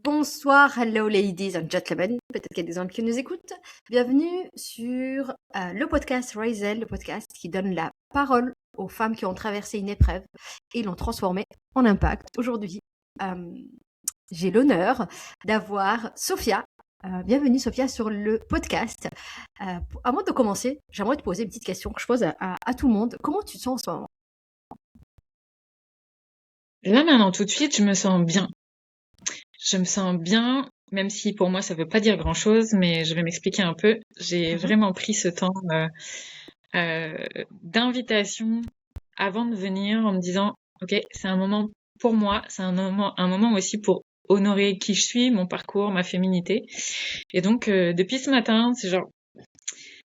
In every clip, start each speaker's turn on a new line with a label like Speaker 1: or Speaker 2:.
Speaker 1: Bonsoir, hello ladies and gentlemen. Peut-être qu'il y a des hommes qui nous écoutent. Bienvenue sur le podcast Raisel, le podcast qui donne la parole aux femmes qui ont traversé une épreuve et l'ont transformée en impact. Aujourd'hui, j'ai l'honneur d'avoir Sophia. Bienvenue Sophia sur le podcast. Avant de commencer, j'aimerais te poser une petite question que je pose à tout le monde. Comment tu te sens en ce moment?
Speaker 2: Là, maintenant, tout de suite, je me sens bien. Je me sens bien, même si pour moi, ça veut pas dire grand-chose, mais je vais m'expliquer un peu. J'ai vraiment pris ce temps d'invitation avant de venir en me disant, OK, c'est un moment pour moi, c'est un moment aussi pour honorer qui je suis, mon parcours, ma féminité. Et donc, depuis ce matin, c'est genre,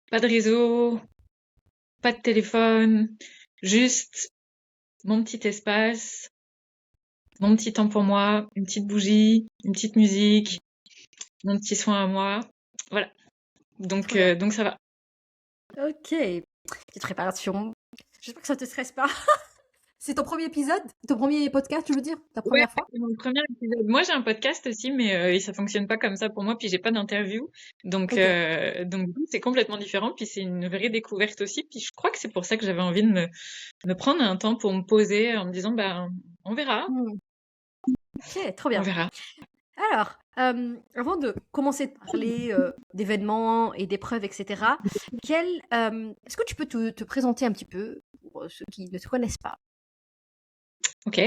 Speaker 2: pas de réseau, pas de téléphone, juste mon petit espace, mon petit temps pour moi, une petite bougie, une petite musique, mon petit soin à moi. Voilà. Donc, donc ça va.
Speaker 1: Ok, petite réparation. J'espère que ça te stresse pas. C'est ton premier épisode? Ton premier podcast, tu veux dire? Ta
Speaker 2: Ouais,
Speaker 1: première fois?
Speaker 2: c'est mon premier épisode. Moi, j'ai un podcast aussi, mais ça fonctionne pas comme ça pour moi. Puis j'ai pas d'interview,
Speaker 1: Ok.
Speaker 2: donc du coup, c'est complètement différent. Puis c'est une vraie découverte aussi. Puis je crois que c'est pour ça que j'avais envie de me prendre un temps pour me poser en me disant, bah, on verra,
Speaker 1: Hmm. Ok, trop
Speaker 2: on
Speaker 1: bien.
Speaker 2: verra.
Speaker 1: Alors, avant de commencer de parler d'événements et d'épreuves, etc., est-ce que tu peux te présenter un petit peu pour ceux qui ne te connaissent pas?
Speaker 2: Ok.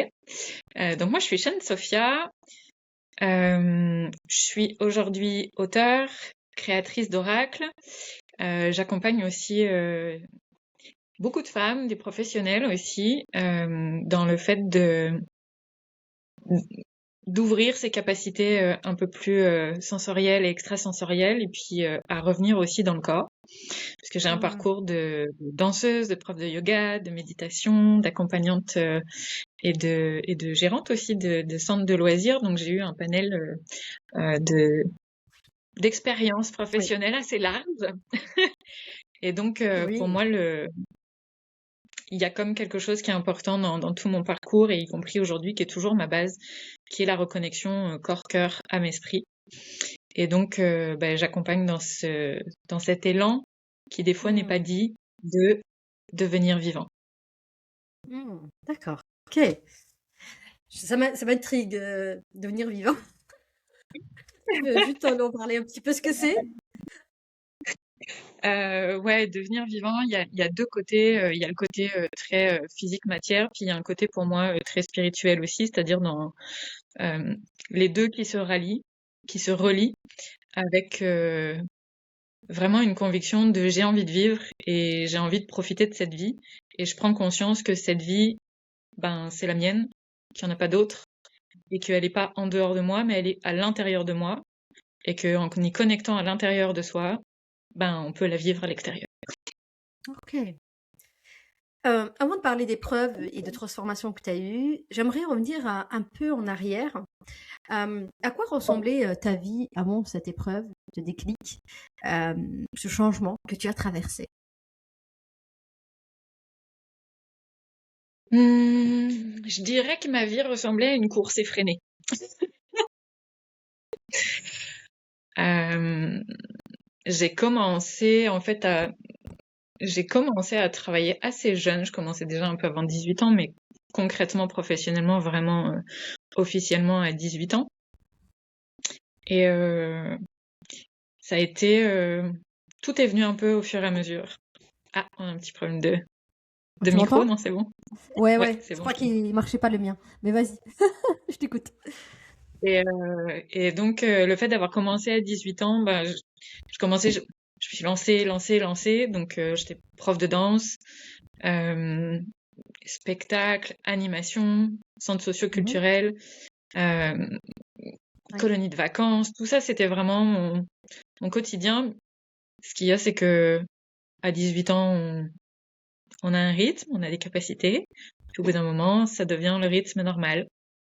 Speaker 2: Donc moi, je suis Shane Sophia. Je suis aujourd'hui auteure, créatrice d'oracles. J'accompagne aussi beaucoup de femmes, des professionnels aussi, dans le fait d'ouvrir ses capacités un peu plus sensorielles et extrasensorielles, et puis à revenir aussi dans le corps, parce que j'ai un
Speaker 1: Hmm.
Speaker 2: parcours de danseuse, de prof de yoga, de méditation, d'accompagnante et de gérante aussi de centres de loisirs, donc j'ai eu un panel d'expériences
Speaker 1: Oui.
Speaker 2: professionnelles assez large. Et donc, pour
Speaker 1: Oui.
Speaker 2: moi, il y a comme quelque chose qui est important dans tout mon parcours, et y compris aujourd'hui, qui est toujours ma base, qui est la reconnexion corps-cœur, âme-esprit. Et donc, j'accompagne dans cet élan qui des fois n'est
Speaker 1: Hmm.
Speaker 2: pas dit de devenir vivant.
Speaker 1: Hmm. D'accord. Ok. Ça m'intrigue de devenir vivant. Tu peux juste en parler un petit peu ce que c'est?
Speaker 2: Ouais, devenir vivant, il y a deux côtés. Il y a le côté très physique matière, puis il y a un côté pour moi très spirituel aussi, c'est-à-dire dans euh, les deux qui se relient avec vraiment une conviction de j'ai envie de vivre et j'ai envie de profiter de cette vie, et je prends conscience que cette vie, ben c'est la mienne, qu'il n'y en a pas d'autre, et qu'elle n'est pas en dehors de moi, mais elle est à l'intérieur de moi, et qu'en y connectant à l'intérieur de soi, ben on peut la vivre à l'extérieur.
Speaker 1: Ok. Avant de parler d'épreuves et de transformations que tu as eues, j'aimerais revenir un peu en arrière. À quoi ressemblait ta vie avant cette épreuve, ce déclic, ce changement que tu as traversé?
Speaker 2: Je dirais que ma vie ressemblait à une course effrénée. Euh, j'ai commencé en fait j'ai commencé à travailler assez jeune. Je commençais déjà un peu avant 18 ans, mais concrètement, professionnellement, vraiment officiellement à 18 ans. Et ça a été tout est venu un peu au fur et à mesure. Ah, on a un petit problème de
Speaker 1: Tu
Speaker 2: micro,
Speaker 1: m'entends?
Speaker 2: non, c'est bon?
Speaker 1: Ouais,
Speaker 2: Ouais,
Speaker 1: ouais.
Speaker 2: c'est
Speaker 1: Je
Speaker 2: bon,
Speaker 1: crois
Speaker 2: je t'entends.
Speaker 1: qu'il marchait pas le mien. Mais vas-y, je t'écoute.
Speaker 2: Et donc, le fait d'avoir commencé à 18 ans, bah, je commençais, je me suis lancée. Donc, j'étais prof de danse, euh, spectacle, animation, centre
Speaker 1: Mhm.
Speaker 2: socio-culturel, euh,
Speaker 1: Ouais.
Speaker 2: colonie de vacances. Tout ça, c'était vraiment mon quotidien. Ce qu'il y a, c'est que à 18 ans, on a un rythme, on a des capacités. Puis au bout d'un moment, ça devient le rythme normal.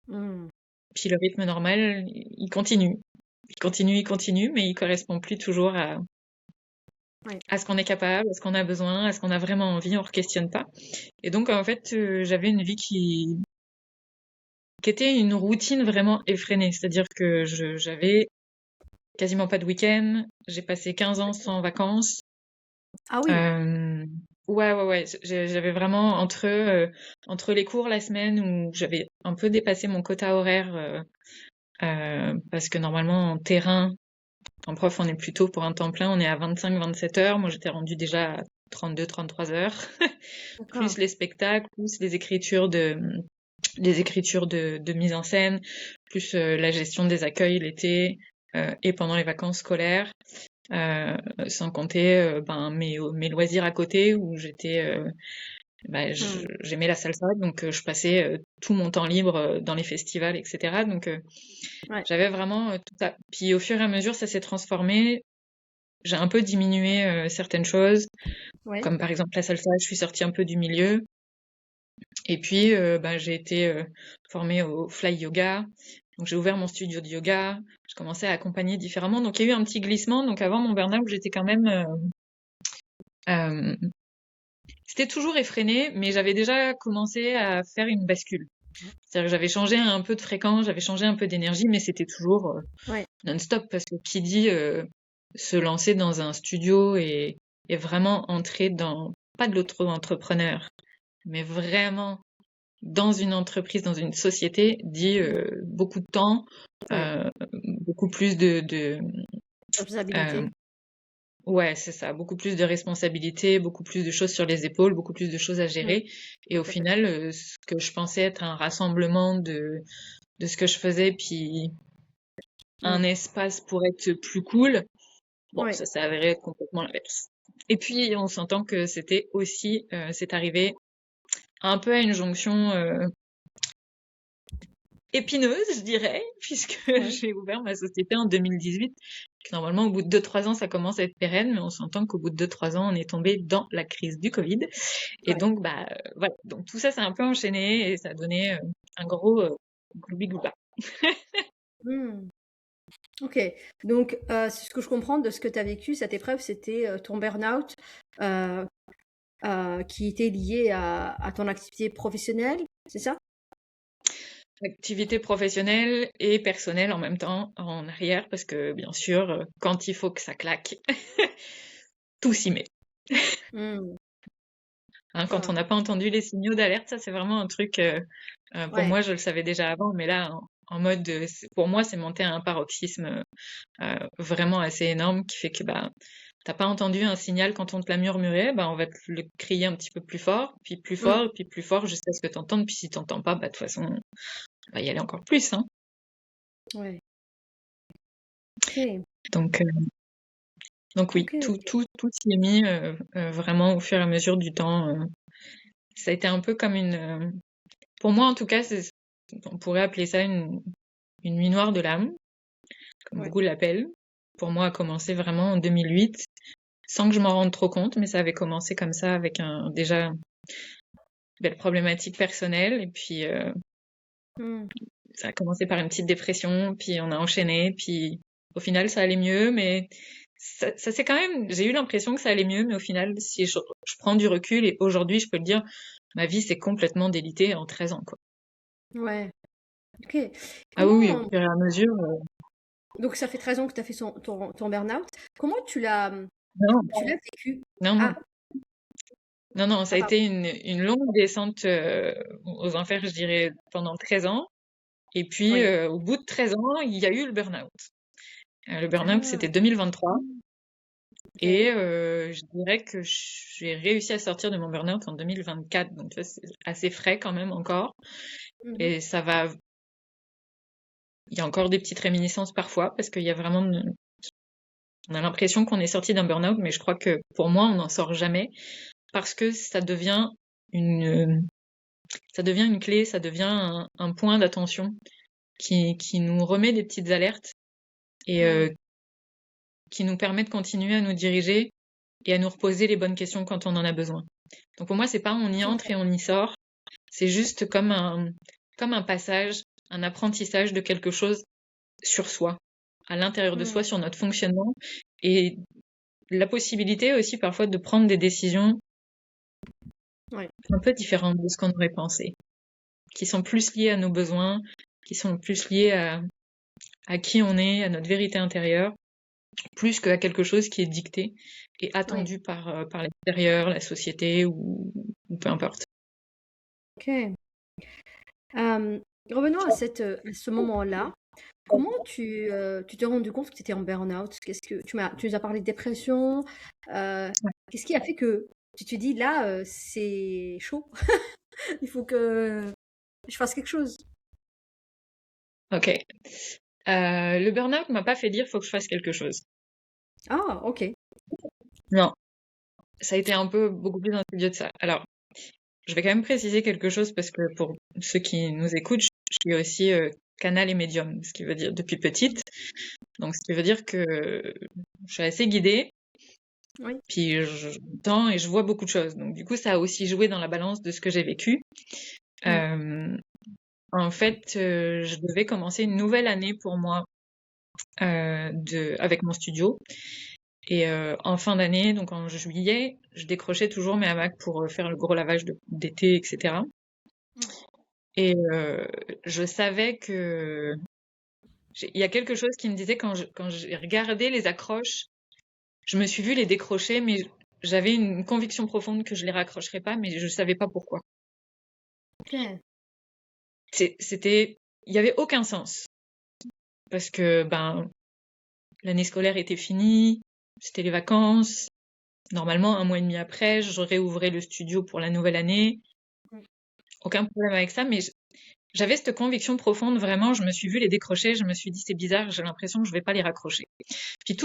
Speaker 1: Hmm.
Speaker 2: Puis le rythme normal, il continue. Il continue, mais il correspond plus toujours
Speaker 1: Ouais.
Speaker 2: à ce qu'on est capable, à ce qu'on a besoin, à ce qu'on a vraiment envie, on ne questionne pas. Et donc, en fait, j'avais une vie qui était une routine vraiment effrénée. C'est-à-dire que j'avais quasiment pas de week-end. J'ai passé 15 ans sans vacances.
Speaker 1: Ah oui.
Speaker 2: Euh, ouais. J'avais vraiment entre les cours la semaine où j'avais un peu dépassé mon quota horaire parce que normalement en terrain, en prof, on est plutôt pour un temps plein, on est à 25-27 heures. Moi, j'étais rendue déjà à 32-33 heures, plus
Speaker 1: D'accord.
Speaker 2: les spectacles, plus les écritures de mise en scène, plus la gestion des accueils l'été et pendant les vacances scolaires. Sans compter mes loisirs à côté où
Speaker 1: Hmm.
Speaker 2: j'aimais la salsa, donc je passais tout mon temps libre dans les festivals, etc. Donc
Speaker 1: Ouais.
Speaker 2: j'avais vraiment tout ça. Puis au fur et à mesure, ça s'est transformé. J'ai un peu diminué certaines choses,
Speaker 1: Ouais.
Speaker 2: comme par exemple la salsa, je suis sortie un peu du milieu. Et puis j'ai été formée au fly yoga. Donc j'ai ouvert mon studio de yoga, je commençais à accompagner différemment. Donc il y a eu un petit glissement. Donc avant mon burn-out, j'étais quand même euh, c'était toujours effréné, mais j'avais déjà commencé à faire une bascule. C'est-à-dire que j'avais changé un peu de fréquence, j'avais changé un peu d'énergie, mais c'était toujours
Speaker 1: Ouais.
Speaker 2: non-stop parce que qui dit se lancer dans un studio et vraiment entrer dans, pas de l'auto-entrepreneur, mais vraiment dans une entreprise, dans une société, dit
Speaker 1: Hmm.
Speaker 2: beaucoup de temps,
Speaker 1: Ouais.
Speaker 2: beaucoup plus euh,
Speaker 1: Responsabilité.
Speaker 2: ouais, c'est ça, beaucoup plus de responsabilités, beaucoup plus de choses sur les épaules, beaucoup plus de choses à
Speaker 1: Hmm.
Speaker 2: gérer. Et au
Speaker 1: Tout à fait.
Speaker 2: final, ce que je pensais être un rassemblement de ce que je faisais, puis un
Speaker 1: Hmm.
Speaker 2: espace pour être plus cool, bon,
Speaker 1: Ouais.
Speaker 2: ça s'est avéré être complètement l'inverse. Et puis, on s'entend que c'était aussi, c'est arrivé un peu à une jonction épineuse, je dirais, puisque
Speaker 1: Ouais.
Speaker 2: j'ai ouvert ma société en 2018. Normalement, au bout de 2-3 ans, ça commence à être pérenne, mais on s'entend qu'au bout de 2-3 ans, on est tombé dans la crise du Covid. Et
Speaker 1: Ouais.
Speaker 2: donc, voilà. Donc, tout ça, c'est un peu enchaîné et ça a donné un gros gloubi-glouba.
Speaker 1: Hmm. Ok. Donc, c'est ce que je comprends de ce que tu as vécu, cette épreuve, c'était ton burn-out euh, qui était lié à ton activité professionnelle, c'est ça?
Speaker 2: Activité professionnelle et personnelle en même temps, en arrière, parce que, bien sûr, quand il faut que ça claque, tout s'y met.
Speaker 1: Hmm.
Speaker 2: Hein, quand on
Speaker 1: D'accord.
Speaker 2: n'a pas entendu les signaux d'alerte, ça, c'est vraiment un truc, pour
Speaker 1: Ouais.
Speaker 2: moi, je le savais déjà avant, mais là, en mode, pour moi, c'est monté à un paroxysme vraiment assez énorme qui fait que t'as pas entendu un signal quand on te l'a murmuré, on va te le crier un petit peu plus
Speaker 1: Hmm.
Speaker 2: fort, puis plus fort jusqu'à ce que t'entendes. Puis si t'entends pas, de toute façon, on va y aller encore plus, hein.
Speaker 1: Ouais. Ok.
Speaker 2: Donc, euh, donc oui,
Speaker 1: Ok. Ok.
Speaker 2: tout s'y est mis vraiment au fur et à mesure du temps. Ça a été un peu comme pour moi en tout cas, on pourrait appeler ça une nuit noire de l'âme, comme
Speaker 1: Ouais.
Speaker 2: beaucoup l'appellent. Pour moi, a commencé vraiment en 2008, sans que je m'en rende trop compte, mais ça avait commencé comme ça avec déjà belle problématique personnelle, et puis
Speaker 1: Hmm.
Speaker 2: ça a commencé par une petite dépression, puis on a enchaîné, puis au final ça allait mieux, mais ça c'est quand même, j'ai eu l'impression que ça allait mieux, mais au final, si je prends du recul, et aujourd'hui je peux le dire, ma vie s'est complètement délitée en 13 ans, quoi.
Speaker 1: Ouais. Ok.
Speaker 2: Ah oui, oui, au
Speaker 1: Comment...
Speaker 2: fur et à mesure,
Speaker 1: Donc, ça fait 13 ans que tu as fait ton burn-out. Comment
Speaker 2: non,
Speaker 1: tu l'as vécu?
Speaker 2: non, non,
Speaker 1: Ah,
Speaker 2: non, ça
Speaker 1: ah,
Speaker 2: a
Speaker 1: pardon.
Speaker 2: été une longue descente aux enfers, je dirais, pendant 13 ans, et puis
Speaker 1: Oui.
Speaker 2: au bout de 13 ans, il y a eu le burn-out. Le burn-out,
Speaker 1: Ah,
Speaker 2: c'était 2023. Et
Speaker 1: ok.
Speaker 2: je dirais que j'ai réussi à sortir de mon burn-out en 2024, donc tu vois, c'est assez frais quand même encore.
Speaker 1: Mhm.
Speaker 2: Et ça va, il y a encore des petites réminiscences parfois, parce qu'il y a vraiment, on a l'impression qu'on est sorti d'un burn-out, mais je crois que pour moi, on n'en sort jamais, parce que une, ça devient une clé, ça devient un point d'attention qui nous remet des petites alertes et
Speaker 1: Hmm.
Speaker 2: qui nous permet de continuer à nous diriger et à nous reposer les bonnes questions quand on en a besoin. Donc pour moi, c'est pas on y entre et on y sort, c'est juste comme un passage, un apprentissage de quelque chose sur soi, à l'intérieur de
Speaker 1: Hmm.
Speaker 2: soi, sur notre fonctionnement, et la possibilité aussi parfois de prendre des décisions
Speaker 1: Ouais.
Speaker 2: un peu différentes de ce qu'on aurait pensé, qui sont plus liées à nos besoins, qui sont plus liées à qui on est, à notre vérité intérieure, plus qu'à quelque chose qui est dicté et
Speaker 1: Oui.
Speaker 2: attendu par l'extérieur, la société ou peu importe.
Speaker 1: Ok. Revenons à ce moment-là. Comment tu t'es rendu compte que tu étais en burn-out? Qu'est-ce que tu nous as parlé de dépression. Qu'est-ce qui a fait que tu te dis là, c'est chaud, il faut que je fasse quelque chose?
Speaker 2: Ok. Le burn-out m'a pas fait dire faut que je fasse quelque chose.
Speaker 1: Ah, ok.
Speaker 2: Non, ça a été un peu beaucoup plus insidieux de ça. Alors, je vais quand même préciser quelque chose parce que pour ceux qui nous écoutent, je suis aussi canal et médium, ce qui veut dire depuis petite. Donc, ce qui veut dire que je suis assez guidée,
Speaker 1: Oui.
Speaker 2: puis j'entends et je vois beaucoup de choses. Donc, du coup, ça a aussi joué dans la balance de ce que j'ai vécu.
Speaker 1: Mm.
Speaker 2: En fait, je devais commencer une nouvelle année pour moi avec mon studio. Et en fin d'année, donc en juillet, je décrochais toujours mes hamacs pour faire le gros lavage d'été, etc.
Speaker 1: Mm.
Speaker 2: Et je savais il y a quelque chose qui me disait quand j'ai regardé les accroches, je me suis vue les décrocher, mais j'avais une conviction profonde que je les raccrocherais pas, mais je savais pas pourquoi.
Speaker 1: Ok.
Speaker 2: Il y avait aucun sens parce que ben l'année scolaire était finie, c'était les vacances. Normalement, un mois et demi après, je réouvrais le studio pour la nouvelle année.
Speaker 1: Mm.
Speaker 2: Aucun problème avec ça, mais j'avais cette conviction profonde, vraiment, je me suis vue les décrocher, je me suis dit c'est bizarre, j'ai l'impression que je vais pas les raccrocher. Puis
Speaker 1: Mm.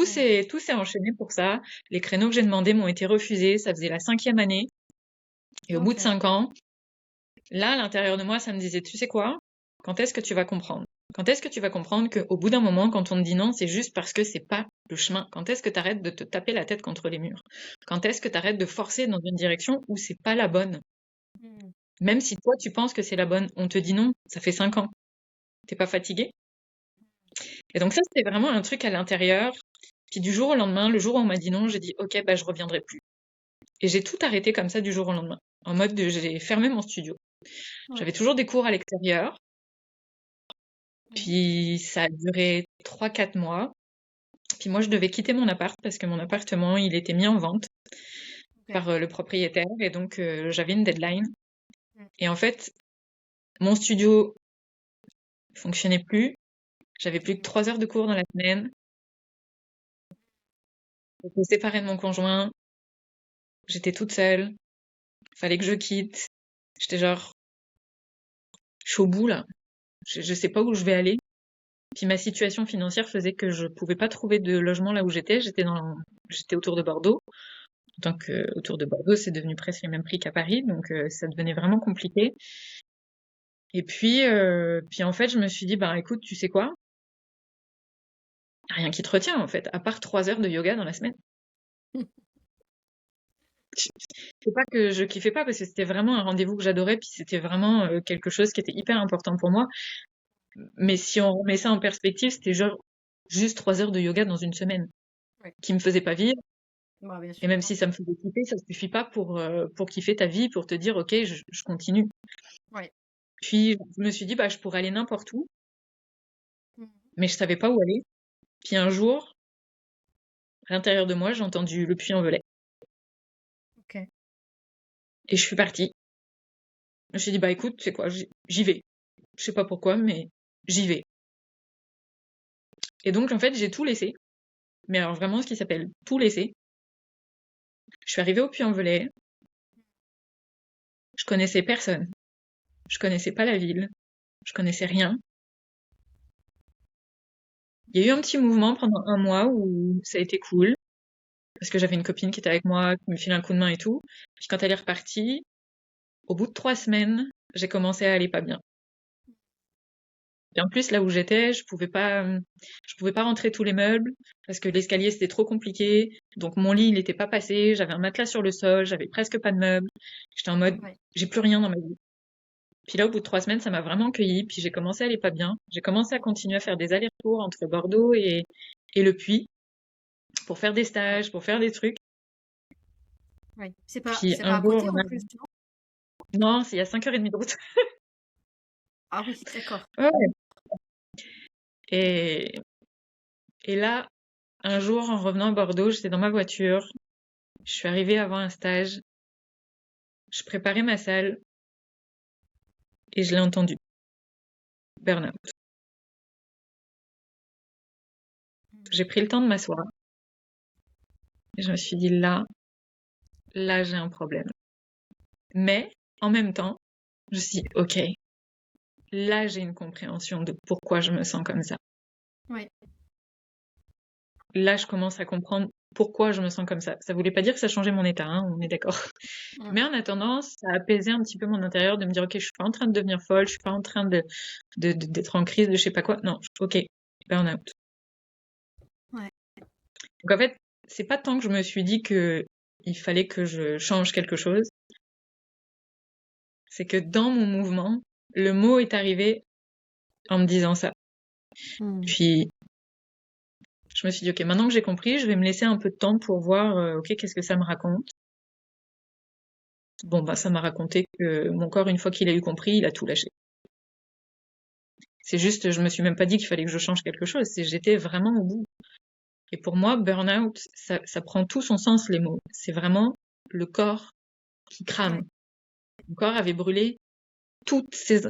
Speaker 2: tout s'est enchaîné pour ça. Les créneaux que j'ai demandés m'ont été refusés, ça faisait la 5e année. Et au bout de
Speaker 1: Ok.
Speaker 2: 5 ans, là, à l'intérieur de moi, ça me disait, tu sais quoi? Quand est-ce que tu vas comprendre? Quand est-ce que tu vas comprendre qu'au bout d'un moment, quand on te dit non, c'est juste parce que c'est pas le chemin? Quand est-ce que tu arrêtes de te taper la tête contre les murs? Quand est-ce que tu arrêtes de forcer dans une direction où c'est pas la bonne?
Speaker 1: Mm.
Speaker 2: Même si toi, tu penses que c'est la bonne, on te dit non, ça fait 5 ans. T'es pas fatigué? Et donc ça, c'était vraiment un truc à l'intérieur. Puis du jour au lendemain, le jour où on m'a dit non, j'ai dit ok, bah je reviendrai plus. Et j'ai tout arrêté comme ça du jour au lendemain. En mode j'ai fermé mon studio.
Speaker 1: Ouais.
Speaker 2: J'avais toujours des cours à l'extérieur.
Speaker 1: Mhm.
Speaker 2: Puis ça a duré 3-4 mois. Puis moi, je devais quitter mon appart parce que mon appartement, il était mis en vente
Speaker 1: Ok.
Speaker 2: par le propriétaire. Et donc, j'avais une deadline.
Speaker 1: Mm.
Speaker 2: Et en fait, mon studio fonctionnait plus. J'avais plus que 3 heures de cours dans la semaine. J'étais séparée de mon conjoint. J'étais toute seule. Fallait que je quitte. J'étais genre, je suis au bout là. Je sais pas où je vais aller. Puis ma situation financière faisait que je pouvais pas trouver de logement là où j'étais. J'étais autour de Bordeaux. Donc autour de Bordeaux, c'est devenu presque les mêmes prix qu'à Paris, donc ça devenait vraiment compliqué. Et puis en fait, je me suis dit, bah écoute, tu sais quoi? Rien qui te retient en fait, à part 3 heures de yoga dans la semaine. C'est pas que je kiffais pas parce que c'était vraiment un rendez-vous que j'adorais, puis c'était vraiment quelque chose qui était hyper important pour moi. Mais si on remet ça en perspective, c'était genre juste 3 heures de yoga dans une semaine,
Speaker 1: Ouais.
Speaker 2: qui me faisait pas vivre.
Speaker 1: Bah, bien
Speaker 2: Et
Speaker 1: sûr.
Speaker 2: même si ça me faisait kiffer, ça suffit pas pour kiffer ta vie, pour te dire, ok, je continue.
Speaker 1: Ouais.
Speaker 2: Puis je me suis dit, bah je pourrais aller n'importe où,
Speaker 1: Mhm.
Speaker 2: mais je savais pas où aller. Puis un jour, à l'intérieur de moi, j'ai entendu le puits-en-velay.
Speaker 1: Ok.
Speaker 2: Et je suis partie. Je me suis dit, bah écoute, c'est quoi, j'y vais. Je sais pas pourquoi, mais j'y vais. Et donc, en fait, j'ai tout laissé. Mais alors vraiment, ce qui s'appelle tout laisser. Je suis arrivée au puits-en-velay. Je connaissais personne. Je connaissais pas la ville. Je connaissais rien. Il y a eu un petit mouvement pendant un mois où ça a été cool. Parce que j'avais une copine qui était avec moi, qui me filait un coup de main et tout. Puis quand elle est repartie, au bout de 3 semaines, j'ai commencé à aller pas bien. Et en plus, là où j'étais, je pouvais pas rentrer tous les meubles parce que l'escalier c'était trop compliqué. Donc mon lit, il était pas passé. J'avais un matelas sur le sol, j'avais presque pas de meubles. J'étais en mode,
Speaker 1: Ouais.
Speaker 2: j'ai plus rien dans ma vie. Puis là, au bout de 3 semaines, ça m'a vraiment cueilli. Puis j'ai commencé à aller pas bien. J'ai commencé à continuer à faire des allers-retours entre Bordeaux et le Puy pour faire des
Speaker 1: Ouais.
Speaker 2: stages, pour faire des trucs.
Speaker 1: Ouais.
Speaker 2: Puis
Speaker 1: C'est pas
Speaker 2: un
Speaker 1: à
Speaker 2: jour,
Speaker 1: côté en plus, non?
Speaker 2: non, c'est il y a 5 heures et demie de route.
Speaker 1: Ah oui, d'accord.
Speaker 2: Ouais. Et, et là, un jour, en revenant à Bordeaux, j'étais dans ma voiture. Je suis arrivée avant un stage. Je préparais ma salle et je l'ai entendu. Burnout. J'ai pris le temps de m'asseoir et je me suis dit là, j'ai un problème. Mais, en même temps, je me suis dit, ok, là, j'ai une compréhension de pourquoi je me sens comme ça.
Speaker 1: Oui.
Speaker 2: Là, je commence à comprendre pourquoi je me sens comme ça. Ça voulait pas dire que ça changeait mon état, hein, on est d'accord.
Speaker 1: Mm.
Speaker 2: Mais en attendant, ça a apaisé un petit peu mon intérieur de me dire, ok, je suis pas en train de devenir folle, je suis pas en train d'être en crise de je sais pas quoi. Non, ok, burn-out.
Speaker 1: Ouais.
Speaker 2: Donc en fait, c'est pas tant que je me suis dit que il fallait que je change quelque chose, c'est que dans mon mouvement, le mot est arrivé en me disant ça.
Speaker 1: Mm.
Speaker 2: Puis je me suis dit, ok, maintenant que j'ai compris, je vais me laisser un peu de temps pour voir, ok, qu'est-ce que ça me raconte. Bon, bah, ça m'a raconté que mon corps, une fois qu'il a eu compris, il a tout lâché. C'est juste, je me suis même pas dit qu'il fallait que je change quelque chose, c'est j'étais vraiment au bout. Et pour moi, burn-out, ça prend tout son sens, les mots. C'est vraiment le corps qui crame.
Speaker 1: Ouais.
Speaker 2: Mon corps avait brûlé toutes ses,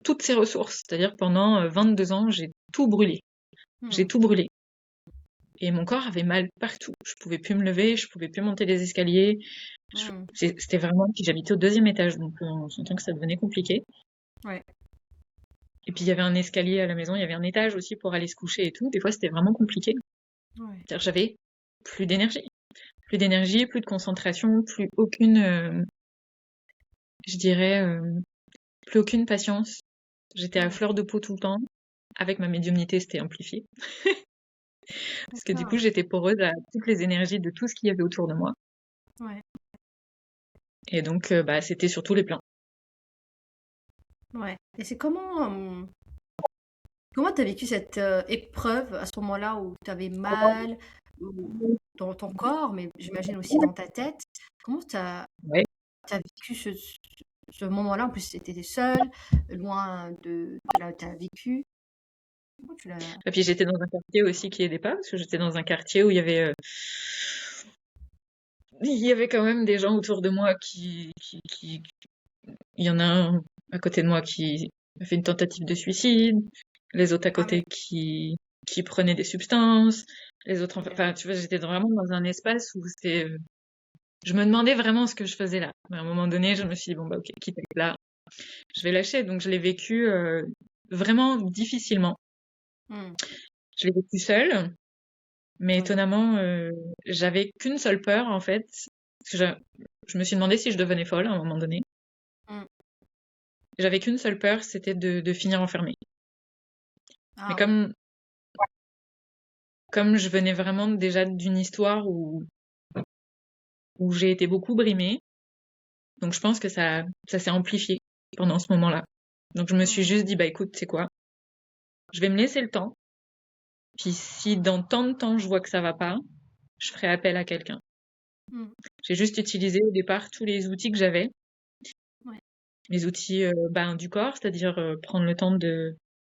Speaker 2: toutes ses ressources. C'est-à-dire pendant 22 ans, j'ai tout brûlé. J'ai
Speaker 1: Mm.
Speaker 2: tout brûlé. Et mon corps avait mal partout. Je pouvais plus me lever, je pouvais plus monter les escaliers.
Speaker 1: Mm.
Speaker 2: C'était vraiment, puis j'habitais au 2e étage, donc on s'entend que ça devenait compliqué.
Speaker 1: Ouais.
Speaker 2: Et puis il y avait un escalier à la maison, il y avait un étage aussi pour aller se coucher et tout. Des fois, c'était vraiment compliqué.
Speaker 1: Ouais.
Speaker 2: C'est-à-dire que j'avais plus d'énergie. Plus d'énergie, plus de concentration, plus aucune, je dirais, plus aucune patience. J'étais à
Speaker 1: Mm.
Speaker 2: fleur de peau tout le temps. Avec ma médiumnité, c'était amplifié. Parce que du coup,
Speaker 1: D'accord.
Speaker 2: j'étais poreuse à toutes les énergies de tout ce qu'il y avait autour de moi.
Speaker 1: Ouais.
Speaker 2: Et donc, bah, c'était sur tous les plans.
Speaker 1: Ouais. Et c'est comment t'as vécu cette épreuve à ce moment-là où t'avais mal dans ton corps, mais j'imagine aussi dans ta tête. Comment
Speaker 2: Ouais.
Speaker 1: t'as vécu ce moment-là? En plus, t'étais seule, loin de là où t'as vécu. Comment tu l'as...
Speaker 2: Et puis j'étais dans un quartier aussi qui aidait pas, parce que j'étais dans un quartier où il y avait quand même des gens autour de moi il y en a un à côté de moi qui a fait une tentative de suicide, les autres à
Speaker 1: Ah oui,
Speaker 2: côté qui prenaient des substances, les autres,
Speaker 1: ok.
Speaker 2: enfin, tu vois, j'étais vraiment dans un espace où je me demandais vraiment ce que je faisais là. À un moment donné, je me suis dit, bon, bah, ok, quitte à être là, je vais lâcher. Donc, je l'ai vécu, vraiment difficilement.
Speaker 1: Hmm.
Speaker 2: Je l'ai vécu seule, mais
Speaker 1: Oui.
Speaker 2: étonnamment, j'avais qu'une seule peur, en fait. Parce que je me suis demandé si je devenais folle à un moment donné.
Speaker 1: Hmm.
Speaker 2: J'avais qu'une seule peur, c'était de finir enfermée. Mais
Speaker 1: Ah oui.
Speaker 2: comme je venais vraiment déjà d'une histoire où j'ai été beaucoup brimée, donc je pense que ça s'est amplifié pendant ce moment-là. Donc je me suis
Speaker 1: Hmm.
Speaker 2: juste dit, bah écoute, c'est quoi? Je vais me laisser le temps. Puis si dans tant de temps je vois que ça va pas, je ferai appel à quelqu'un.
Speaker 1: Hmm.
Speaker 2: J'ai juste utilisé au départ tous les outils que j'avais,
Speaker 1: Ouais.
Speaker 2: les outils du corps, c'est-à-dire prendre le temps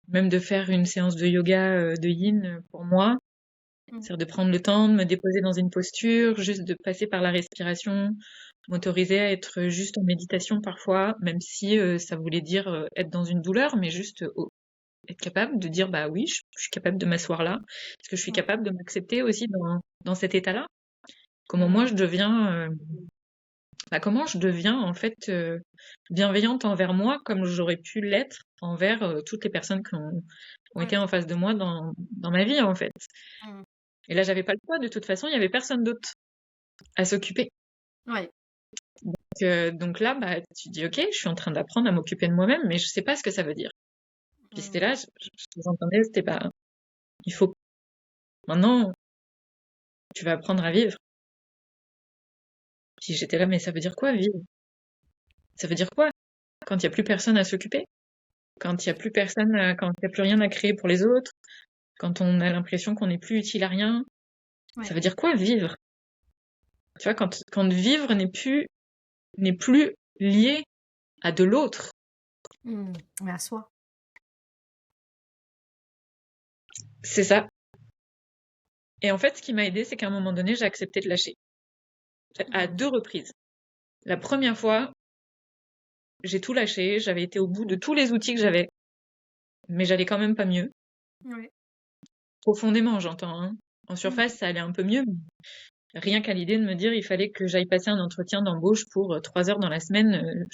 Speaker 2: même de faire une séance de yoga de yin pour moi,
Speaker 1: Hmm.
Speaker 2: c'est-à-dire de prendre le temps de me déposer dans une posture, juste de passer par la respiration, m'autoriser à être juste en méditation parfois, même si ça voulait dire être dans une douleur, mais juste être capable de dire bah oui, je suis capable de m'asseoir là, parce que je suis
Speaker 1: Ouais.
Speaker 2: capable de m'accepter aussi dans cet état-là. Comment moi
Speaker 1: Hmm.
Speaker 2: je deviens, comment je deviens en fait bienveillante envers moi, comme j'aurais pu l'être envers toutes les personnes qui ont
Speaker 1: Ouais,
Speaker 2: été en face de moi dans ma vie en fait.
Speaker 1: Hmm.
Speaker 2: Et là, j'avais pas le choix. De toute façon, il y avait personne d'autre à s'occuper.
Speaker 1: Ouais.
Speaker 2: Donc là, bah, tu dis, ok, je suis en train d'apprendre à m'occuper de moi-même, mais je sais pas ce que ça veut dire. Puis c'était
Speaker 1: Hmm.
Speaker 2: là, ce que j'entendais, c'était bah, il faut maintenant, tu vas apprendre à vivre. Puis j'étais là, mais ça veut dire quoi vivre? Ça veut dire quoi quand il y a plus personne à s'occuper? Quand il y a plus personne, quand il y a plus rien à créer pour les autres? Quand on a l'impression qu'on n'est plus utile à rien? Ça
Speaker 1: Ouais.
Speaker 2: veut dire quoi vivre? Tu vois, quand vivre n'est plus lié à de l'autre.
Speaker 1: Hmm. Mais à soi.
Speaker 2: C'est ça. Et en fait, ce qui m'a aidé, c'est qu'à un moment donné, j'ai accepté de lâcher. À 2 reprises. La première fois, j'ai tout lâché, j'avais été au bout de tous les outils que j'avais, mais j'allais quand même pas mieux.
Speaker 1: Ouais.
Speaker 2: Profondément, j'entends, hein. En surface, ça allait un peu mieux, mais rien qu'à l'idée de me dire il fallait que j'aille passer un entretien d'embauche pour 3 heures dans la semaine,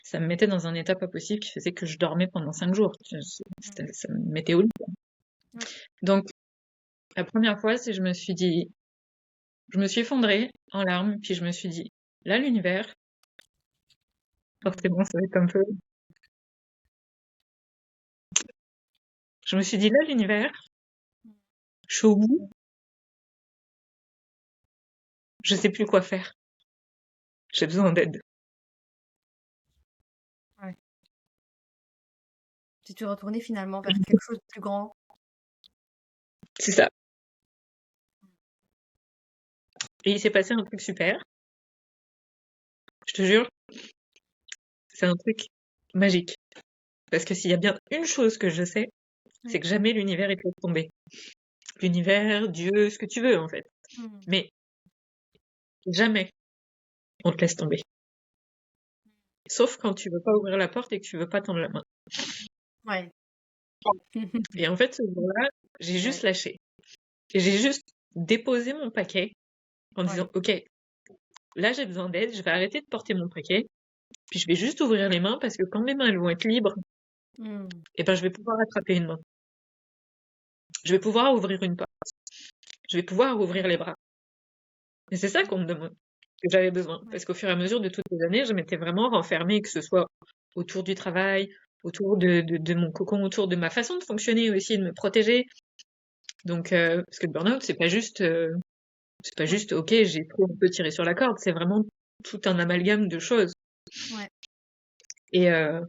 Speaker 2: ça me mettait dans un état pas possible qui faisait que je dormais pendant 5 jours. Ça me mettait au lit.
Speaker 1: Ouais.
Speaker 2: Donc, la première fois, c'est je me suis dit, je me suis effondrée en larmes, puis je me suis dit, là, l'univers, forcément, ça va être un peu. Je me suis dit, là, l'univers, je suis au bout, je sais plus quoi faire. J'ai besoin d'aide.
Speaker 1: Ouais. Tu te retournais finalement vers quelque chose de plus grand.
Speaker 2: C'est ça. Et il s'est passé un truc super. Je te jure, c'est un truc magique. Parce que s'il y a bien une chose que je sais, c'est
Speaker 1: Ouais.
Speaker 2: que jamais l'univers est laisse tomber. L'univers, Dieu, ce que tu veux, en fait.
Speaker 1: Mm.
Speaker 2: Mais jamais on te laisse tomber. Sauf quand tu veux pas ouvrir la porte et que tu veux pas tendre la main.
Speaker 1: Ouais.
Speaker 2: Et en fait, ce jour-là, j'ai juste
Speaker 1: Ouais.
Speaker 2: lâché. Et j'ai juste déposé mon paquet en
Speaker 1: Ouais.
Speaker 2: disant, OK, là j'ai besoin d'aide, je vais arrêter de porter mon paquet, puis je vais juste ouvrir les mains parce que quand mes mains elles vont être libres,
Speaker 1: Mm.
Speaker 2: et ben je vais pouvoir attraper une main. Je vais pouvoir ouvrir une porte. Je vais pouvoir ouvrir les bras. Et c'est ça qu'on me demande, que j'avais besoin.
Speaker 1: Ouais.
Speaker 2: Parce qu'au fur et à mesure de toutes les années, je m'étais vraiment renfermée, que ce soit autour du travail, autour de mon cocon, autour de ma façon de fonctionner aussi, de me protéger. Donc, parce que le burn-out, c'est pas juste,
Speaker 1: Ouais.
Speaker 2: ok, j'ai trop un peu tiré sur la corde, c'est vraiment tout un amalgame de choses.
Speaker 1: Ouais.
Speaker 2: Et, euh,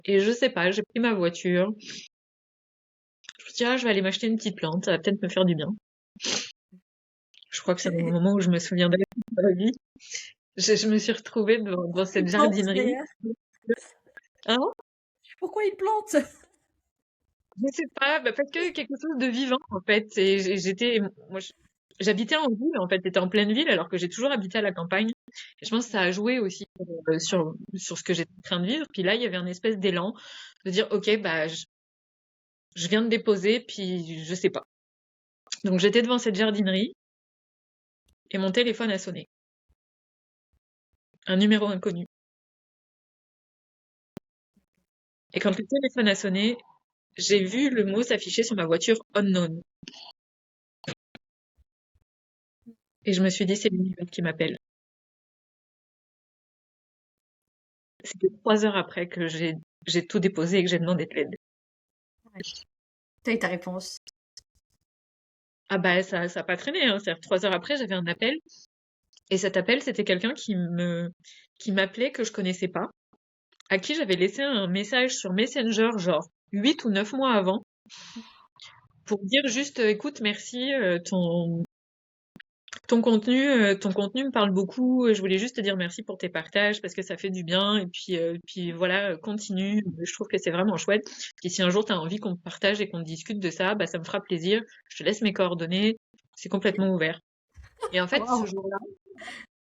Speaker 2: et je sais pas, j'ai pris ma voiture. Je me suis dit, ah, je vais aller m'acheter une petite plante, ça va peut-être me faire du bien. Je crois que c'est un moment où je me souviendrai de ma vie. Je me suis retrouvée devant
Speaker 1: Il
Speaker 2: cette
Speaker 1: plante
Speaker 2: jardinerie.
Speaker 1: d'ailleurs.
Speaker 2: Hein?
Speaker 1: Pourquoi il plante?
Speaker 2: Je sais pas, bah, parce que quelque chose de vivant, en fait. Et j'habitais en ville, en fait, j'étais en pleine ville, alors que j'ai toujours habité à la campagne. Et je pense que ça a joué aussi
Speaker 1: Ouais.
Speaker 2: sur ce que j'étais en train de vivre. Puis là, il y avait un espèce d'élan de dire, ok, bah, je viens de déposer, puis je sais pas. Donc j'étais devant cette jardinerie et mon téléphone a sonné. Un numéro inconnu. Et quand le téléphone a sonné, j'ai vu le mot s'afficher sur ma voiture unknown. Et je me suis dit, c'est l'univers qui m'appelle. C'était 3 heures après que j'ai tout déposé et que j'ai demandé de l'aide.
Speaker 1: Ouais. T'as eu ta réponse.
Speaker 2: Ah bah ça a pas traîné, hein. C'est-à-dire 3 heures après, j'avais un appel. Et cet appel, c'était quelqu'un qui m'appelait que je connaissais pas, à qui j'avais laissé un message sur Messenger, genre 8 ou 9 mois avant, pour dire juste, écoute, merci, ton contenu me parle beaucoup. Je voulais juste te dire merci pour tes partages parce que ça fait du bien. Et puis voilà, continue. Je trouve que c'est vraiment chouette. Et si un jour tu as envie qu'on partage et qu'on discute de ça, bah ça me fera plaisir. Je te laisse mes coordonnées. C'est complètement ouvert. Et en fait, ce
Speaker 1: Waouh.
Speaker 2: jour-là,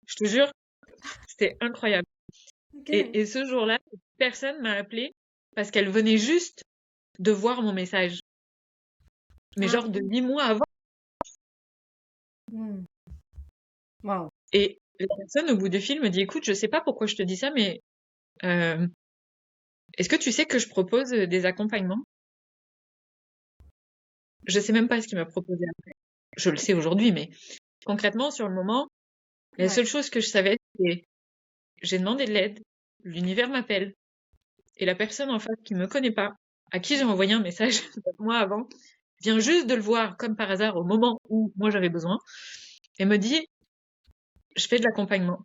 Speaker 2: je te jure, c'était incroyable.
Speaker 1: Ok.
Speaker 2: Et ce jour-là, personne m'a appelé parce qu'elle venait juste de voir mon message. Mais
Speaker 1: Ah
Speaker 2: genre de
Speaker 1: oui.
Speaker 2: 8 mois avant.
Speaker 1: Mm. Waouh.
Speaker 2: Et la personne au bout du fil me dit, écoute, je sais pas pourquoi je te dis ça, mais euh, est-ce que tu sais que je propose des accompagnements? Je sais même pas ce qu'il m'a proposé après. Je le sais aujourd'hui, mais concrètement, sur le moment, la
Speaker 1: Ouais.
Speaker 2: seule chose que je savais, c'est j'ai demandé de l'aide, l'univers m'appelle, et la personne en face qui me connaît pas, à qui j'ai envoyé un message 9 mois avant, vient juste de le voir comme par hasard au moment où moi j'avais besoin, et me dit, je fais de l'accompagnement.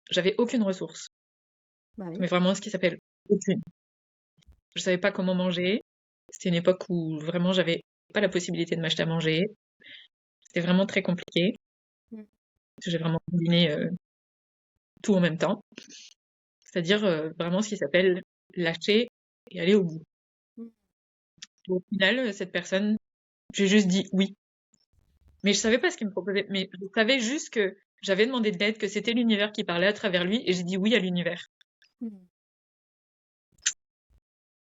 Speaker 2: J'avais aucune ressource,
Speaker 1: Bah oui.
Speaker 2: mais vraiment ce qui s'appelle aucune. Je savais pas comment manger. C'était une époque où vraiment j'avais pas la possibilité de m'acheter à manger. C'était vraiment très compliqué.
Speaker 1: Mm.
Speaker 2: J'ai vraiment combiné tout en même temps. C'est-à-dire vraiment ce qui s'appelle lâcher et aller au bout.
Speaker 1: Mm.
Speaker 2: Au final, cette personne, j'ai juste dit oui. Mais je savais pas ce qu'il me proposait. Mais je savais juste que j'avais demandé de l'aide, que c'était l'univers qui parlait à travers lui, et j'ai dit oui à l'univers.
Speaker 1: Hmm.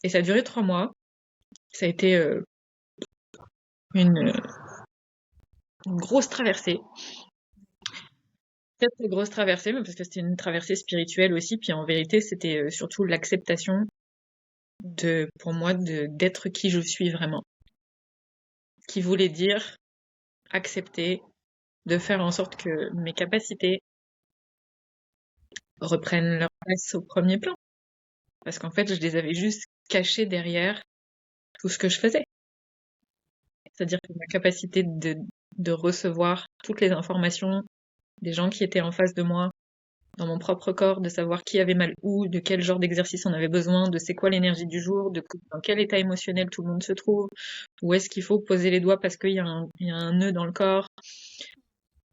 Speaker 2: Et ça a duré 3 mois. Ça a été une, une grosse traversée. Très très grosse traversée, mais parce que c'était une traversée spirituelle aussi. Puis en vérité, c'était surtout l'acceptation pour moi, d'être qui je suis vraiment. Qui voulait dire accepter de faire en sorte que mes capacités reprennent leur place au premier plan. Parce qu'en fait, je les avais juste cachées derrière tout ce que je faisais. C'est-à-dire que ma capacité de recevoir toutes les informations des gens qui étaient en face de moi, dans mon propre corps, de savoir qui avait mal où, de quel genre d'exercice on avait besoin, de c'est quoi l'énergie du jour, dans quel état émotionnel tout le monde se trouve, où est-ce qu'il faut poser les doigts parce qu'il y a un nœud dans le corps,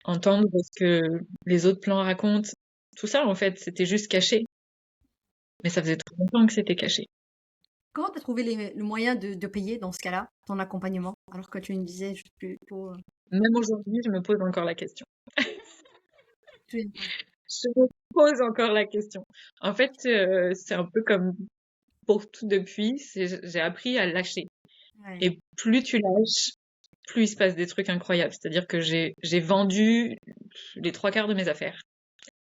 Speaker 2: entendre ce que les autres plans racontent. Tout ça, en fait, c'était juste caché. Mais ça faisait trop longtemps que c'était caché.
Speaker 1: Comment tu as trouvé le moyen de payer dans ce cas-là, ton accompagnement, alors que tu me disais juste plutôt,
Speaker 2: Même aujourd'hui, je me pose encore la question.
Speaker 1: tu-
Speaker 2: Je me pose encore la question. En fait, c'est un peu comme pour tout depuis, j'ai appris à lâcher.
Speaker 1: ouais,
Speaker 2: Et plus tu lâches, plus il se passe des trucs incroyables. C'est-à-dire que j'ai vendu les 3 quarts de mes affaires.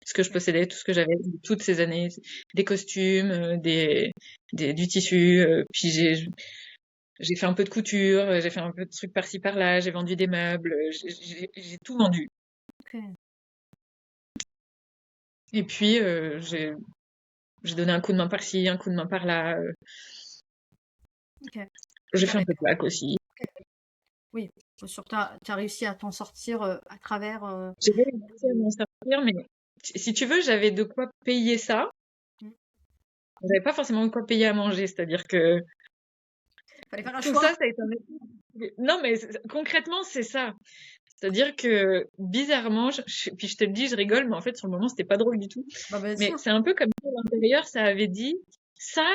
Speaker 2: Ce que je
Speaker 1: ok,
Speaker 2: possédais, tout ce que j'avais toutes ces années, des costumes, du tissu, puis j'ai fait un peu de couture, j'ai fait un peu de trucs par-ci par-là, j'ai vendu des meubles, j'ai tout vendu.
Speaker 1: ok,
Speaker 2: Et puis j'ai donné un coup de main par-ci, un coup de main par-là.
Speaker 1: ok. Et
Speaker 2: J'ai fait un peu de plaques aussi.
Speaker 1: oui, sur tu as réussi à t'en sortir à travers.
Speaker 2: J'ai réussi à m'en sortir, mais si tu veux, j'avais de quoi payer ça.
Speaker 1: Mm.
Speaker 2: J'avais pas forcément de quoi payer à manger, c'est-à-dire que
Speaker 1: Fallait faire un
Speaker 2: tout
Speaker 1: choix.
Speaker 2: ça a été un effort. Non, mais concrètement, c'est ça. C'est-à-dire que bizarrement, puis je te le dis, je rigole, mais en fait, sur le moment, c'était pas drôle du tout.
Speaker 1: Bah, bien
Speaker 2: Mais
Speaker 1: sûr.
Speaker 2: c'est un peu comme si à l'intérieur, ça avait dit, ça,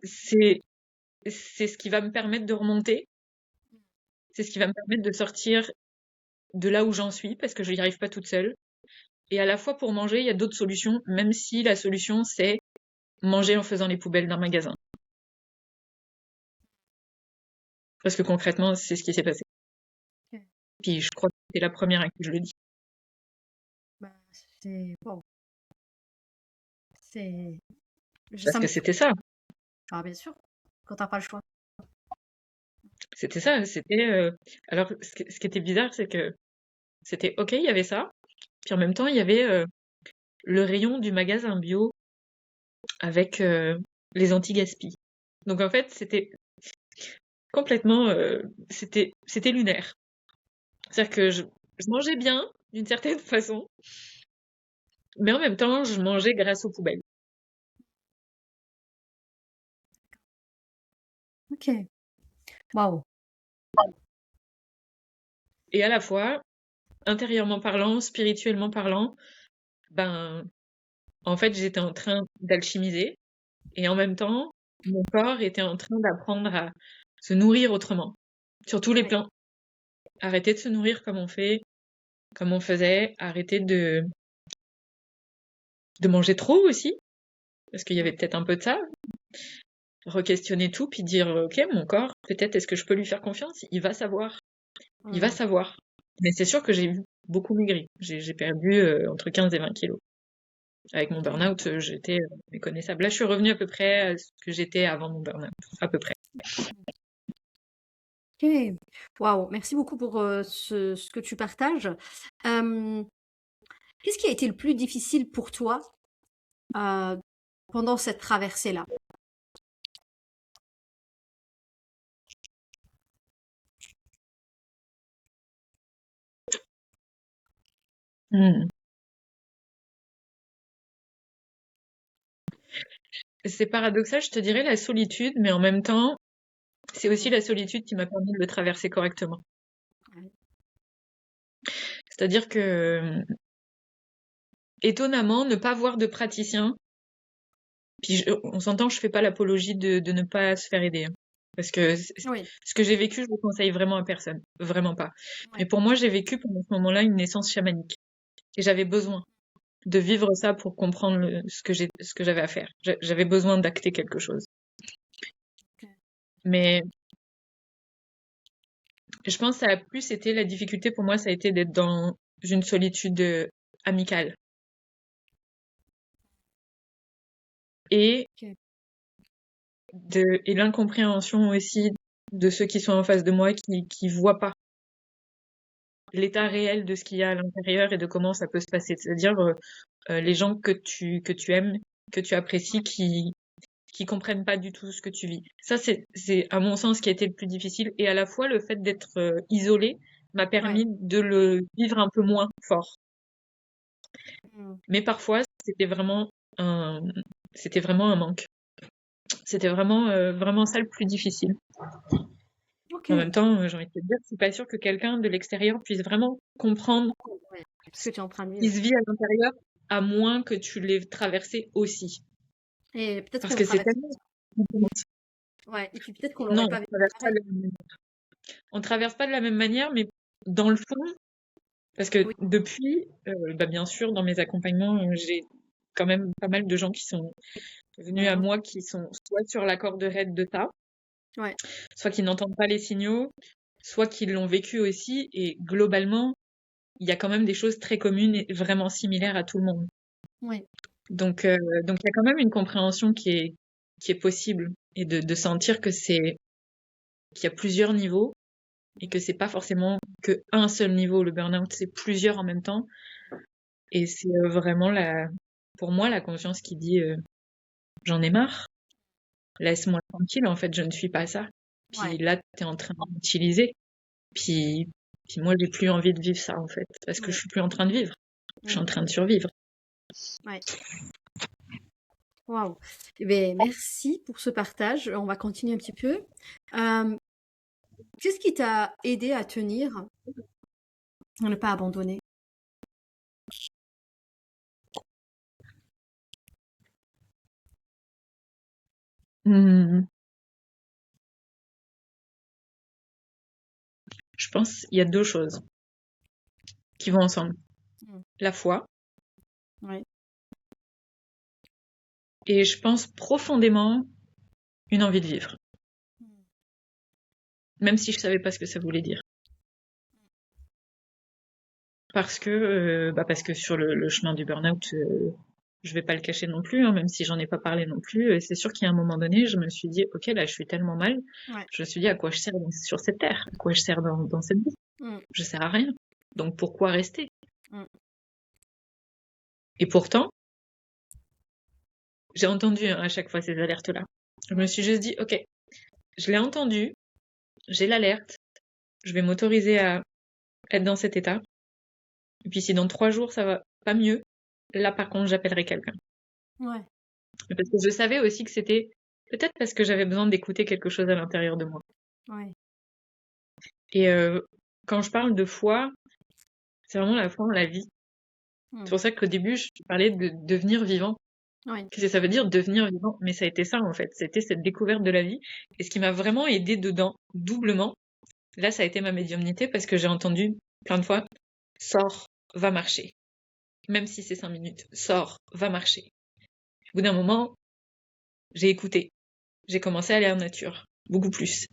Speaker 2: c'est, c'est ce qui va me permettre de remonter. C'est ce qui va me permettre de sortir de là où j'en suis, parce que je n'y arrive pas toute seule. Et à la fois, pour manger, il y a d'autres solutions, même si la solution, c'est manger en faisant les poubelles d'un magasin. Parce que concrètement, c'est ce qui s'est passé.
Speaker 1: Ok.
Speaker 2: Puis je crois que c'est la première à qui je le dis.
Speaker 1: Bah, c'est wow. C'est
Speaker 2: Parce
Speaker 1: ça me
Speaker 2: que c'était ça.
Speaker 1: ah, bien sûr, quand t'as pas le choix.
Speaker 2: C'était ça. Alors, ce qui était bizarre, c'est que c'était OK, il y avait ça. Puis en même temps, il y avait le rayon du magasin bio avec les anti-gaspi. Donc en fait, c'était complètement, c'était lunaire. C'est-à-dire que je mangeais bien, d'une certaine façon, mais en même temps, je mangeais grâce aux poubelles.
Speaker 1: Ok. Waouh.
Speaker 2: Et à la fois, intérieurement parlant, spirituellement parlant, ben, en fait, j'étais en train d'alchimiser et en même temps, mon corps était en train d'apprendre à se nourrir autrement, sur tous les
Speaker 1: Ouais.
Speaker 2: plans. Arrêter de se nourrir comme on faisait, arrêter de manger trop aussi, parce qu'il y
Speaker 1: Mm.
Speaker 2: avait peut-être un peu de ça, re-questionner tout, puis dire, ok, mon corps, peut-être est-ce que je peux lui faire confiance? Il va savoir, il va
Speaker 1: Mm.
Speaker 2: savoir. Mais c'est sûr que j'ai beaucoup maigri. J'ai perdu entre 15 et 20 kilos. Avec mon
Speaker 1: Ok.
Speaker 2: burn-out, j'étais méconnaissable. Là, je suis revenue à peu près à ce que j'étais avant mon burn-out, à peu près.
Speaker 1: Ok. Waouh. Merci beaucoup pour ce que tu partages. Euh, Qu'est-ce qui a été le plus difficile pour toi euh, pendant cette traversée-là?
Speaker 2: Hmm. C'est paradoxal, je te dirais la solitude, mais en même temps, c'est aussi
Speaker 1: Mm.
Speaker 2: la solitude qui m'a permis de le traverser correctement.
Speaker 1: Ouais.
Speaker 2: C'est-à-dire que, étonnamment, ne pas voir de praticien, puis on s'entend, je fais pas l'apologie de ne pas se faire aider, hein. Parce que
Speaker 1: Oui,
Speaker 2: ce que j'ai vécu, je le conseille vraiment à personne. Vraiment pas. Mais
Speaker 1: ouais.
Speaker 2: pour moi, j'ai vécu pendant ce moment-là une naissance chamanique. Et j'avais besoin de vivre ça pour comprendre ce que j'avais à faire. J'avais besoin d'acter quelque chose.
Speaker 1: Ok.
Speaker 2: Mais je pense que ça a plus été la difficulté pour moi, ça a été d'être dans une solitude amicale. Et
Speaker 1: Ok.
Speaker 2: et l'incompréhension aussi de ceux qui sont en face de moi qui voient pas l'état
Speaker 1: Ouais.
Speaker 2: réel de ce qu'il y a à l'intérieur et de comment ça peut se passer. C'est-à-dire les gens que tu aimes, que tu apprécies, qui comprennent pas du tout ce que tu vis. Ça, c'est à mon sens ce qui a été le plus difficile. Et à la fois, le fait d'être isolée m'a
Speaker 1: Ouais.
Speaker 2: permis de le vivre un peu moins fort.
Speaker 1: Mm.
Speaker 2: Mais parfois, un, c'était vraiment un manque. C'était vraiment ça le plus difficile.
Speaker 1: Ok.
Speaker 2: En même temps, j'ai envie de te dire, je suis pas sûre que quelqu'un de l'extérieur puisse vraiment comprendre
Speaker 1: Ouais. Ce que tu es en train de
Speaker 2: ce qui
Speaker 1: vivre.
Speaker 2: se vit à l'intérieur, à moins que tu l'aies traversé aussi.
Speaker 1: Et peut-être
Speaker 2: Parce
Speaker 1: qu'on
Speaker 2: que c'est
Speaker 1: traverse.
Speaker 2: tellement...
Speaker 1: Ouais. Et puis peut-être qu'on
Speaker 2: Non,
Speaker 1: l'aurait pas vécu pareil.
Speaker 2: on traverse pas de la même manière, mais dans le fond, parce que
Speaker 1: Oui.
Speaker 2: depuis, bah, bien sûr, dans mes accompagnements, j'ai quand même pas mal de gens qui sont venus à
Speaker 1: Mhm.
Speaker 2: moi qui sont soit sur la corde raide de ça,
Speaker 1: Ouais.
Speaker 2: soit qui n'entendent pas les signaux, soit qui l'ont vécu aussi, et globalement, il y a quand même des choses très communes et vraiment similaires à tout le monde.
Speaker 1: Ouais.
Speaker 2: Donc il y a quand même une compréhension qui est possible, et de sentir que qu'il y a plusieurs niveaux, et que c'est pas forcément que un seul niveau, le burn-out, c'est plusieurs en même temps, et c'est vraiment pour moi, la conscience qui dit j'en ai marre, laisse-moi tranquille, en fait, je ne suis pas ça. Puis
Speaker 1: Ouais.
Speaker 2: là, t'es en train d'utiliser. Puis, puis moi, j'ai plus envie de vivre ça, en fait, parce que je
Speaker 1: Ouais.
Speaker 2: suis plus en train de vivre. Je suis en
Speaker 1: Mm.
Speaker 2: train de survivre.
Speaker 1: Ouais. Waouh. Eh ben, merci pour ce partage. On va continuer un petit peu. Euh, Qu'est-ce qui t'a aidé à tenir, à ne pas abandonner?
Speaker 2: Hmm. Je pense qu'il y a deux choses qui vont ensemble.
Speaker 1: Mm.
Speaker 2: La foi,
Speaker 1: Ouais.
Speaker 2: et je pense profondément une envie de vivre,
Speaker 1: Mm.
Speaker 2: même si je savais pas ce que ça voulait dire. Parce que sur le chemin du burn-out, je vais pas le cacher non plus, hein, même si j'en ai pas parlé non plus. C'est sûr qu'il y a un moment donné, je me suis dit, ok, là, je suis tellement mal.
Speaker 1: Ouais.
Speaker 2: Je me suis dit, à quoi je sers sur cette terre? À quoi je sers dans cette vie?
Speaker 1: Mm.
Speaker 2: Je sers à rien. Donc pourquoi rester?
Speaker 1: Mm.
Speaker 2: Et pourtant, j'ai entendu à chaque fois ces alertes-là. Je me
Speaker 1: Ouais.
Speaker 2: suis juste dit, ok, je l'ai entendu, j'ai l'alerte, je vais m'autoriser à être dans cet état. Et puis si dans 3 jours ça va pas mieux, là par contre j'appellerai quelqu'un.
Speaker 1: Ouais.
Speaker 2: Parce que je savais aussi que c'était peut-être parce que j'avais besoin d'écouter quelque chose à l'intérieur de moi.
Speaker 1: Ouais.
Speaker 2: Et quand je parle de foi, c'est vraiment la foi en la vie. C'est
Speaker 1: Mm.
Speaker 2: pour ça qu'au début je parlais de devenir vivant.
Speaker 1: Ouais.
Speaker 2: Qu'est-ce que ça veut dire devenir vivant? Mais ça a été ça en fait, c'était cette découverte de la vie. Et ce qui m'a vraiment aidé dedans, doublement, là ça a été ma médiumnité parce que j'ai entendu plein de fois, sors, va marcher. Même si c'est 5 minutes, sors, va marcher. Au bout d'un moment, j'ai écouté. J'ai commencé à aller en nature, beaucoup plus.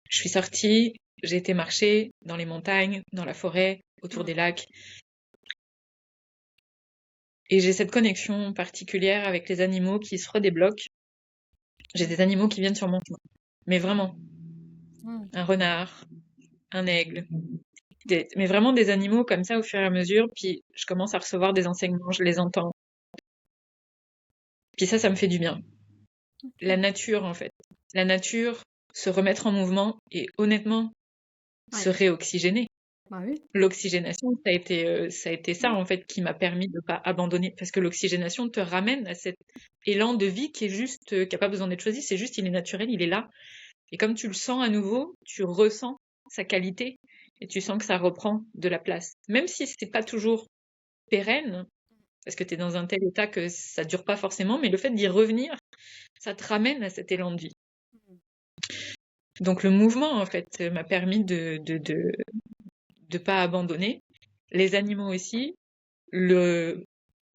Speaker 2: Je suis sortie, j'ai été marcher dans les montagnes, dans la forêt, autour
Speaker 1: Mm.
Speaker 2: des lacs. Et j'ai cette connexion particulière avec les animaux qui se redébloquent. J'ai des animaux qui viennent sur mon chemin. Mais vraiment,
Speaker 1: Mm.
Speaker 2: un renard, un aigle, mais vraiment des animaux comme ça au fur et à mesure. Puis je commence à recevoir des enseignements, je les entends. Puis ça me fait du bien. La
Speaker 1: Ok.
Speaker 2: nature, en fait. La nature, se remettre en mouvement et honnêtement, se
Speaker 1: Ouais.
Speaker 2: réoxygéner.
Speaker 1: Bah oui.
Speaker 2: L'oxygénation, ça a été ça
Speaker 1: Mm.
Speaker 2: en fait qui m'a permis de pas abandonner parce que l'oxygénation te ramène à cet élan de vie qui est juste, qui a pas besoin d'être choisi, c'est juste il est naturel, il est là. Et comme tu le sens à nouveau, tu ressens sa qualité et tu sens que ça reprend de la place. Même si c'est pas toujours pérenne, parce que tu es dans un tel état que ça dure pas forcément, mais le fait d'y revenir, ça te ramène à cet élan de vie. Donc le mouvement, en fait, m'a permis de pas abandonner. Les animaux aussi, le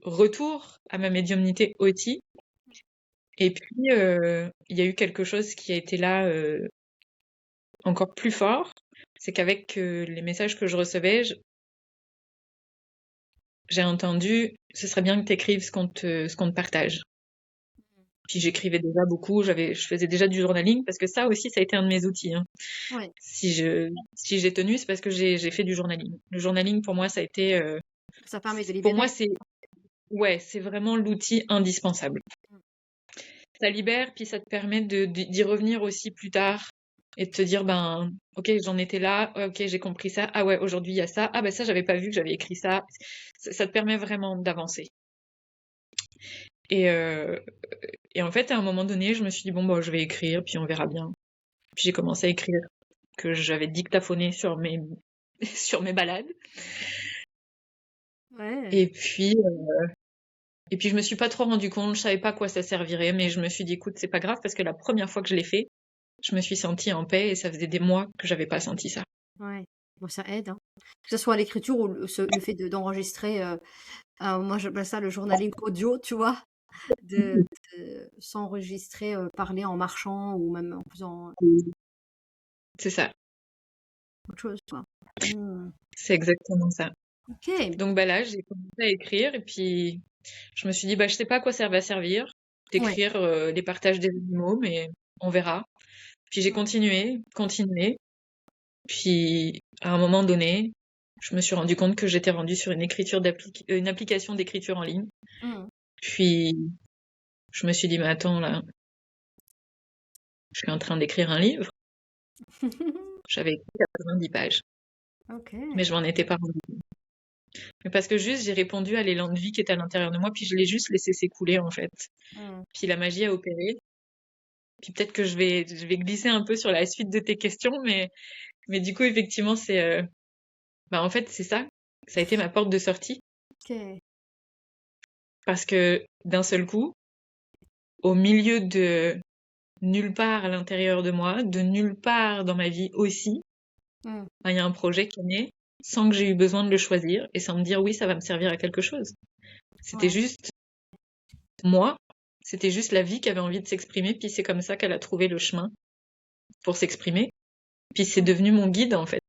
Speaker 2: retour à ma médiumnité aussi. Et puis, il y a eu quelque chose qui a été là encore plus fort, c'est qu'avec les messages que je recevais, j'ai entendu, ce serait bien que tu écrives ce qu'on te partage. Puis j'écrivais déjà beaucoup, je faisais déjà du journaling, parce que ça aussi, ça a été un de mes outils. Hein.
Speaker 1: Ouais.
Speaker 2: Si j'ai tenu, c'est parce que j'ai fait du journaling. Le journaling, pour moi, ça a été,
Speaker 1: Ça permet de
Speaker 2: pour moi,
Speaker 1: libérer.
Speaker 2: c'est vraiment l'outil indispensable. Ça libère, puis ça te permet d'y revenir aussi plus tard et de te dire, ben, ok, j'en étais là, ouais, ok, j'ai compris ça, ah ouais, aujourd'hui il y a ça, ah ben ça, j'avais pas vu que j'avais écrit ça. Ça te permet vraiment d'avancer. Et, et en fait, à un moment donné, je me suis dit, bon, bah, je vais écrire, puis on verra bien. Puis j'ai commencé à écrire, que j'avais dictaphoné sur sur mes balades.
Speaker 1: Ouais.
Speaker 2: Et puis, je me suis pas trop rendu compte, je savais pas à quoi ça servirait, mais je me suis dit, écoute, c'est pas grave, parce que la première fois que je l'ai fait, je me suis sentie en paix, et ça faisait des mois que j'avais pas senti ça.
Speaker 1: Ouais. Bon, ça aide, hein. Que ce soit l'écriture ou le fait d'enregistrer, moi j'appelle ça le journaling audio, tu vois? De s'enregistrer, parler en marchant ou même en faisant
Speaker 2: C'est ça,
Speaker 1: autre chose, quoi. Mmh.
Speaker 2: c'est exactement ça.
Speaker 1: OK.
Speaker 2: Donc, bah là, j'ai commencé à écrire, et puis je me suis dit, bah, je sais pas à quoi ça va servir
Speaker 1: Ouais.
Speaker 2: d'écrire les partages des animaux, mais on verra. Puis j'ai continué. Puis à un moment donné, je me suis rendu compte que j'étais rendue sur une application d'écriture en ligne.
Speaker 1: Mmh.
Speaker 2: Puis je me suis dit, mais attends, là, je suis en train d'écrire un livre. J'avais écrit 90 pages, mais
Speaker 1: OK.
Speaker 2: je m'en étais pas rendue compte. Mais parce que juste, j'ai répondu à l'élan de vie qui était à l'intérieur de moi, puis je l'ai juste laissé s'écouler, en fait.
Speaker 1: Mmh.
Speaker 2: Puis la magie a opéré. Puis peut-être que je vais glisser un peu sur la suite de tes questions, mais du coup, effectivement, bah, en fait, c'est ça. Ça a été ma porte de sortie.
Speaker 1: OK.
Speaker 2: Parce que d'un seul coup, au milieu de nulle part à l'intérieur de moi, de nulle part dans ma vie aussi,
Speaker 1: Mmh.
Speaker 2: ben, il y a un projet qui est né sans que j'ai eu besoin de le choisir et sans me dire oui, ça va me servir à quelque chose. C'était
Speaker 1: Ouais.
Speaker 2: juste moi, c'était juste la vie qui avait envie de s'exprimer, puis c'est comme ça qu'elle a trouvé le chemin pour s'exprimer. Puis c'est
Speaker 1: Mmh.
Speaker 2: devenu mon guide en fait.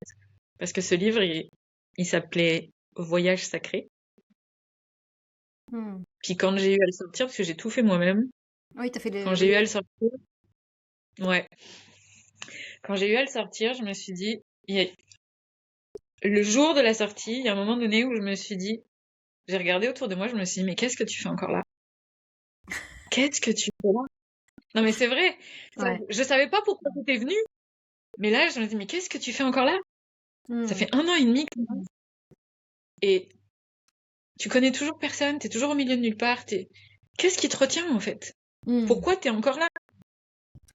Speaker 2: Parce que ce livre, il s'appelait Voyage sacré.
Speaker 1: Mmh.
Speaker 2: Puis quand j'ai eu à le sortir, parce que j'ai tout fait moi-même,
Speaker 1: Oui, tu as fait
Speaker 2: quand
Speaker 1: le
Speaker 2: j'ai eu à
Speaker 1: livre.
Speaker 2: le sortir, ouais, quand j'ai eu à le sortir, je me suis dit, le jour de la sortie, il y a un moment donné où je me suis dit, j'ai regardé autour de moi, je me suis dit, mais qu'est-ce que tu fais encore là? Qu'est-ce que tu fais là? Non, mais c'est vrai.
Speaker 1: Ouais.
Speaker 2: Je savais pas pourquoi tu étais venue, mais là, je me dis, mais qu'est-ce que tu fais encore là? Ça
Speaker 1: Mmh.
Speaker 2: fait 1 an et demi et tu connais toujours personne, t'es toujours au milieu de nulle part, qu'est-ce qui te retient, en fait?
Speaker 1: Mmh.
Speaker 2: Pourquoi t'es encore là?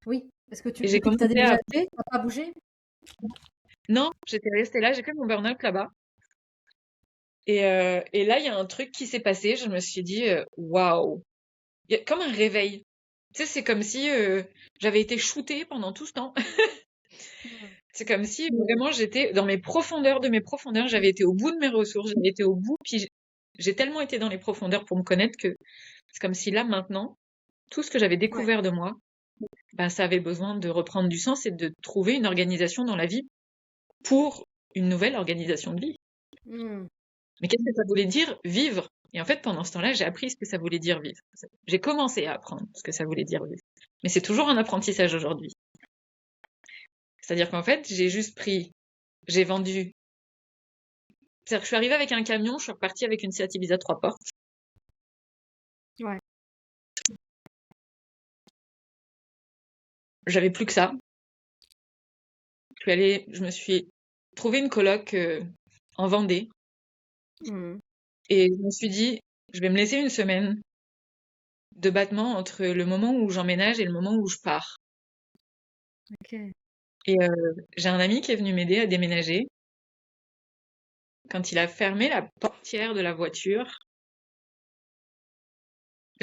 Speaker 1: Oui, parce que
Speaker 2: Et j'ai
Speaker 1: depuis que tu as
Speaker 2: commencé à,
Speaker 1: déménagé, tu as pas bougé?
Speaker 2: non, j'étais restée là, j'ai fait mon burn-out là-bas. Et là, il y a un truc qui s'est passé, je me suis dit, waouh! Il y a comme un réveil. Tu sais, c'est comme si j'avais été shootée pendant tout ce temps.
Speaker 1: Mmh.
Speaker 2: C'est comme si vraiment j'étais dans mes profondeurs de mes profondeurs, j'avais été au bout de mes ressources, j'avais été au bout, puis j'ai tellement été dans les profondeurs pour me connaître que c'est comme si là, maintenant, tout ce que j'avais
Speaker 1: Ouais.
Speaker 2: découvert de moi, ben, ça avait besoin de reprendre du sens et de trouver une organisation dans la vie pour une nouvelle organisation de vie.
Speaker 1: Mmh.
Speaker 2: Mais qu'est-ce que ça voulait dire vivre? Et en fait, pendant ce temps-là, j'ai appris ce que ça voulait dire vivre. J'ai commencé à apprendre ce que ça voulait dire vivre. Mais c'est toujours un apprentissage aujourd'hui. C'est-à-dire qu'en fait, j'ai vendu. C'est-à-dire que je suis arrivée avec un camion, je suis repartie avec une Seat Ibiza 3 portes.
Speaker 1: Ouais.
Speaker 2: J'avais plus que ça. Je me suis trouvé une coloc en Vendée.
Speaker 1: Mmh.
Speaker 2: Et je me suis dit, je vais me laisser une semaine de battement entre le moment où j'emménage et le moment où je pars.
Speaker 1: OK.
Speaker 2: Et j'ai un ami qui est venu m'aider à déménager. Quand il a fermé la portière de la voiture,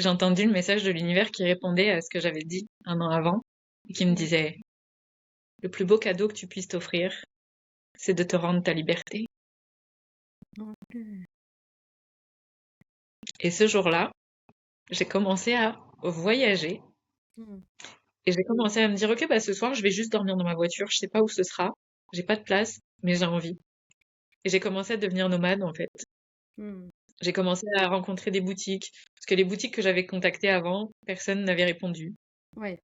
Speaker 2: j'ai entendu le message de l'univers qui répondait à ce que j'avais dit un an avant et qui me disait le plus beau cadeau que tu puisses t'offrir, c'est de te rendre ta liberté. Et ce jour-là, j'ai commencé à voyager et j'ai commencé à me dire, ok, bah ce soir, je vais juste dormir dans ma voiture, je sais pas où ce sera, j'ai pas de place, mais j'ai envie. Et j'ai commencé à devenir nomade, en fait. J'ai commencé à rencontrer des boutiques, parce que les boutiques que j'avais contactées avant, personne n'avait répondu.
Speaker 1: Ouais.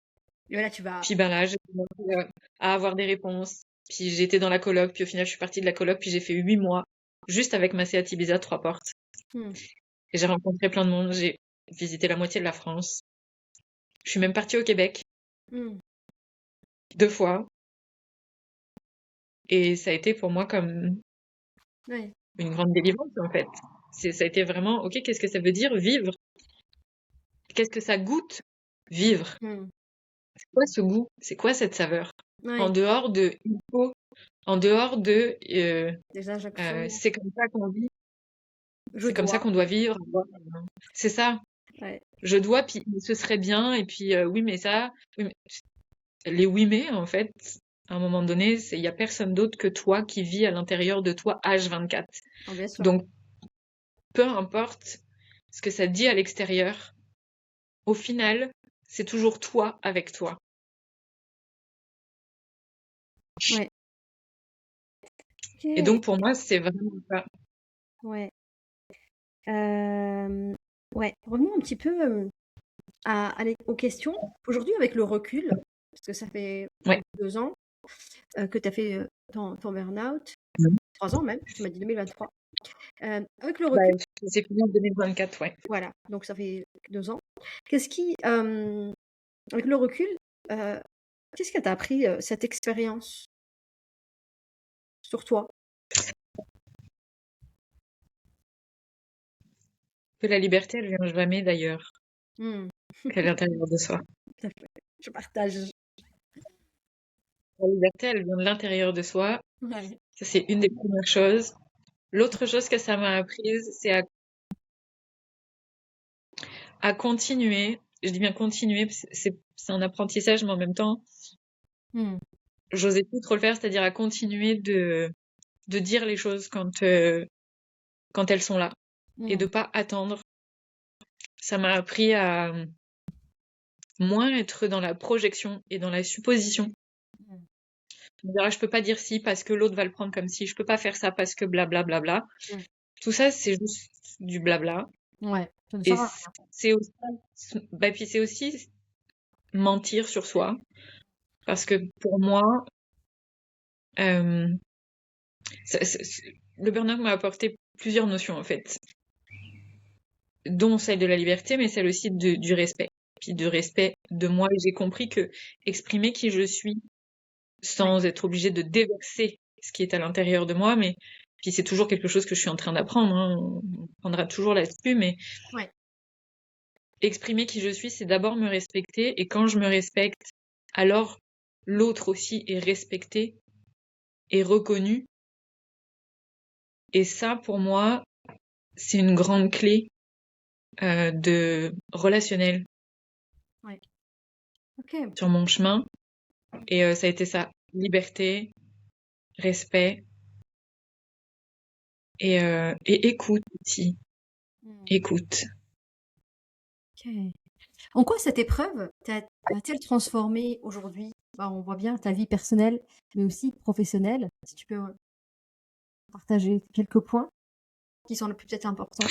Speaker 1: Et là, tu vas.
Speaker 2: Puis ben là, j'ai commencé à avoir des réponses. Puis j'étais dans la coloc, puis au final, je suis partie de la coloc, puis j'ai fait 8 mois, juste avec ma Seat Ibiza 3 portes. Et j'ai rencontré plein de monde, j'ai visité la moitié de la France. Je suis même partie au Québec 2 fois. Et ça a été pour moi comme
Speaker 1: Ouais.
Speaker 2: une grande délivrance, en fait. Ça a été vraiment, ok, qu'est-ce que ça veut dire vivre? Qu'est-ce que ça goûte vivre? C'est quoi ce goût? C'est quoi cette saveur? En
Speaker 1: Ouais.
Speaker 2: dehors de il faut, en dehors de
Speaker 1: Des injonctions.
Speaker 2: c'est comme ça qu'on vit,
Speaker 1: Je
Speaker 2: c'est comme ça
Speaker 1: dois.
Speaker 2: qu'on doit vivre. C'est ça.
Speaker 1: Ouais.
Speaker 2: Je dois, puis ce serait bien, et puis oui, mais ça, oui, mais... les oui, mais en fait, à un moment donné, il y a personne d'autre que toi qui vit à l'intérieur de toi H24.
Speaker 1: Oh, bien sûr.
Speaker 2: Donc, peu importe ce que ça dit à l'extérieur, au final, c'est toujours toi avec toi.
Speaker 1: Ouais.
Speaker 2: Et donc, pour moi, c'est vraiment ça.
Speaker 1: Ouais. Ouais. Revenons un petit peu aux questions. Aujourd'hui, avec le recul, parce que ça fait
Speaker 2: Ouais.
Speaker 1: 2 ans que tu as fait ton burn-out, 3 ans même, tu m'as dit 2023. Avec le recul,
Speaker 2: C'est fini en 2024, ouais.
Speaker 1: voilà, donc ça fait 2 ans. Qu'est-ce qui, avec le recul, qu'est-ce que t'a appris cette expérience sur toi?
Speaker 2: Que la liberté, elle vient jamais d'ailleurs qu'à l'intérieur de soi.
Speaker 1: Tout à fait. Je partage.
Speaker 2: La liberté, elle vient de l'intérieur de soi.
Speaker 1: Ouais.
Speaker 2: Ça, c'est une des premières choses. L'autre chose que ça m'a apprise, c'est à continuer. Je dis bien continuer, parce que c'est un apprentissage, mais en même temps, j'osais plus trop le faire, c'est-à-dire à continuer de dire les choses quand elles sont là et de pas attendre. Ça m'a appris à moins être dans la projection et dans la supposition. Je peux pas dire si parce que l'autre va le prendre comme si, je peux pas faire ça parce que blablabla. Bla, bla, bla. Tout ça, c'est juste du blabla.
Speaker 1: Ouais. Ça ne
Speaker 2: Et
Speaker 1: sert à rien.
Speaker 2: c'est aussi, puis c'est aussi mentir sur soi. Parce que pour moi, le burn-out m'a apporté plusieurs notions en fait, dont celle de la liberté, mais celle aussi du respect. Puis du respect de moi. Et j'ai compris que exprimer qui je suis sans être obligé de déverser ce qui est à l'intérieur de moi, mais puis c'est toujours quelque chose que je suis en train d'apprendre, hein, on prendra toujours là-dessus, mais exprimer qui je suis, c'est d'abord me respecter, et quand je me respecte, alors l'autre aussi est respecté et reconnu. Et ça, pour moi, c'est une grande clé de relationnel sur mon chemin. Et ça a été ça, liberté, respect et écoute aussi. Écoute.
Speaker 1: En quoi cette épreuve t'a-t-elle transformé aujourd'hui? On voit bien ta vie personnelle, mais aussi professionnelle. Si tu peux partager quelques points qui sont les plus peut-être importants.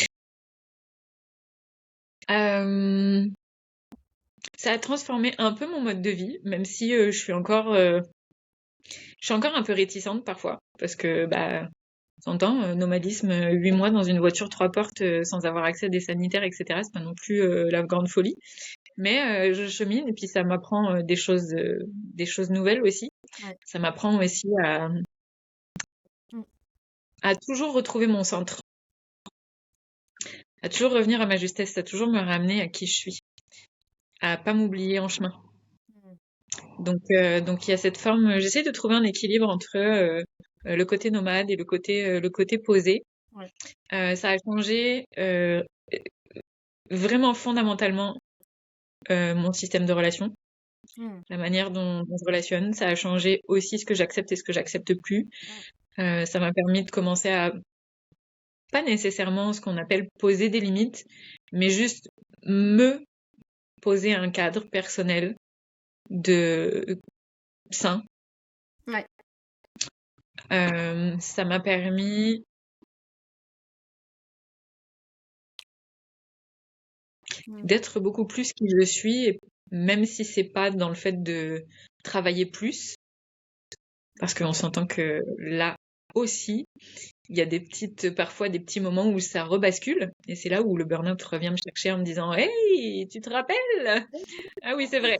Speaker 2: Ça a transformé un peu mon mode de vie, même si je suis encore un peu réticente parfois, parce que t'entends, nomadisme, 8 mois dans une voiture 3 portes sans avoir accès à des sanitaires, etc. C'est pas non plus la grande folie. Mais je chemine et puis ça m'apprend des choses nouvelles aussi. Ça m'apprend aussi à toujours retrouver mon centre, à toujours revenir à ma justesse, à toujours me ramener à qui je suis, à pas m'oublier en chemin. Donc il y a cette forme, j'essaie de trouver un équilibre entre le côté nomade et le côté posé. Ça a changé vraiment fondamentalement mon système de relation,
Speaker 1: Mmh.
Speaker 2: la manière dont je relationne. Ça a changé aussi ce que j'accepte et ce que j'accepte plus. Ça m'a permis de commencer à, pas nécessairement ce qu'on appelle poser des limites, mais juste me poser un cadre personnel de sain.
Speaker 1: Ouais.
Speaker 2: Ça m'a permis d'être beaucoup plus qui je suis, et même si c'est pas dans le fait de travailler plus, parce qu'on s'entend que là aussi, il y a parfois des petits moments où ça rebascule, et c'est là où le burn-out revient me chercher en me disant, hey, tu te rappelles? Ah oui, c'est vrai.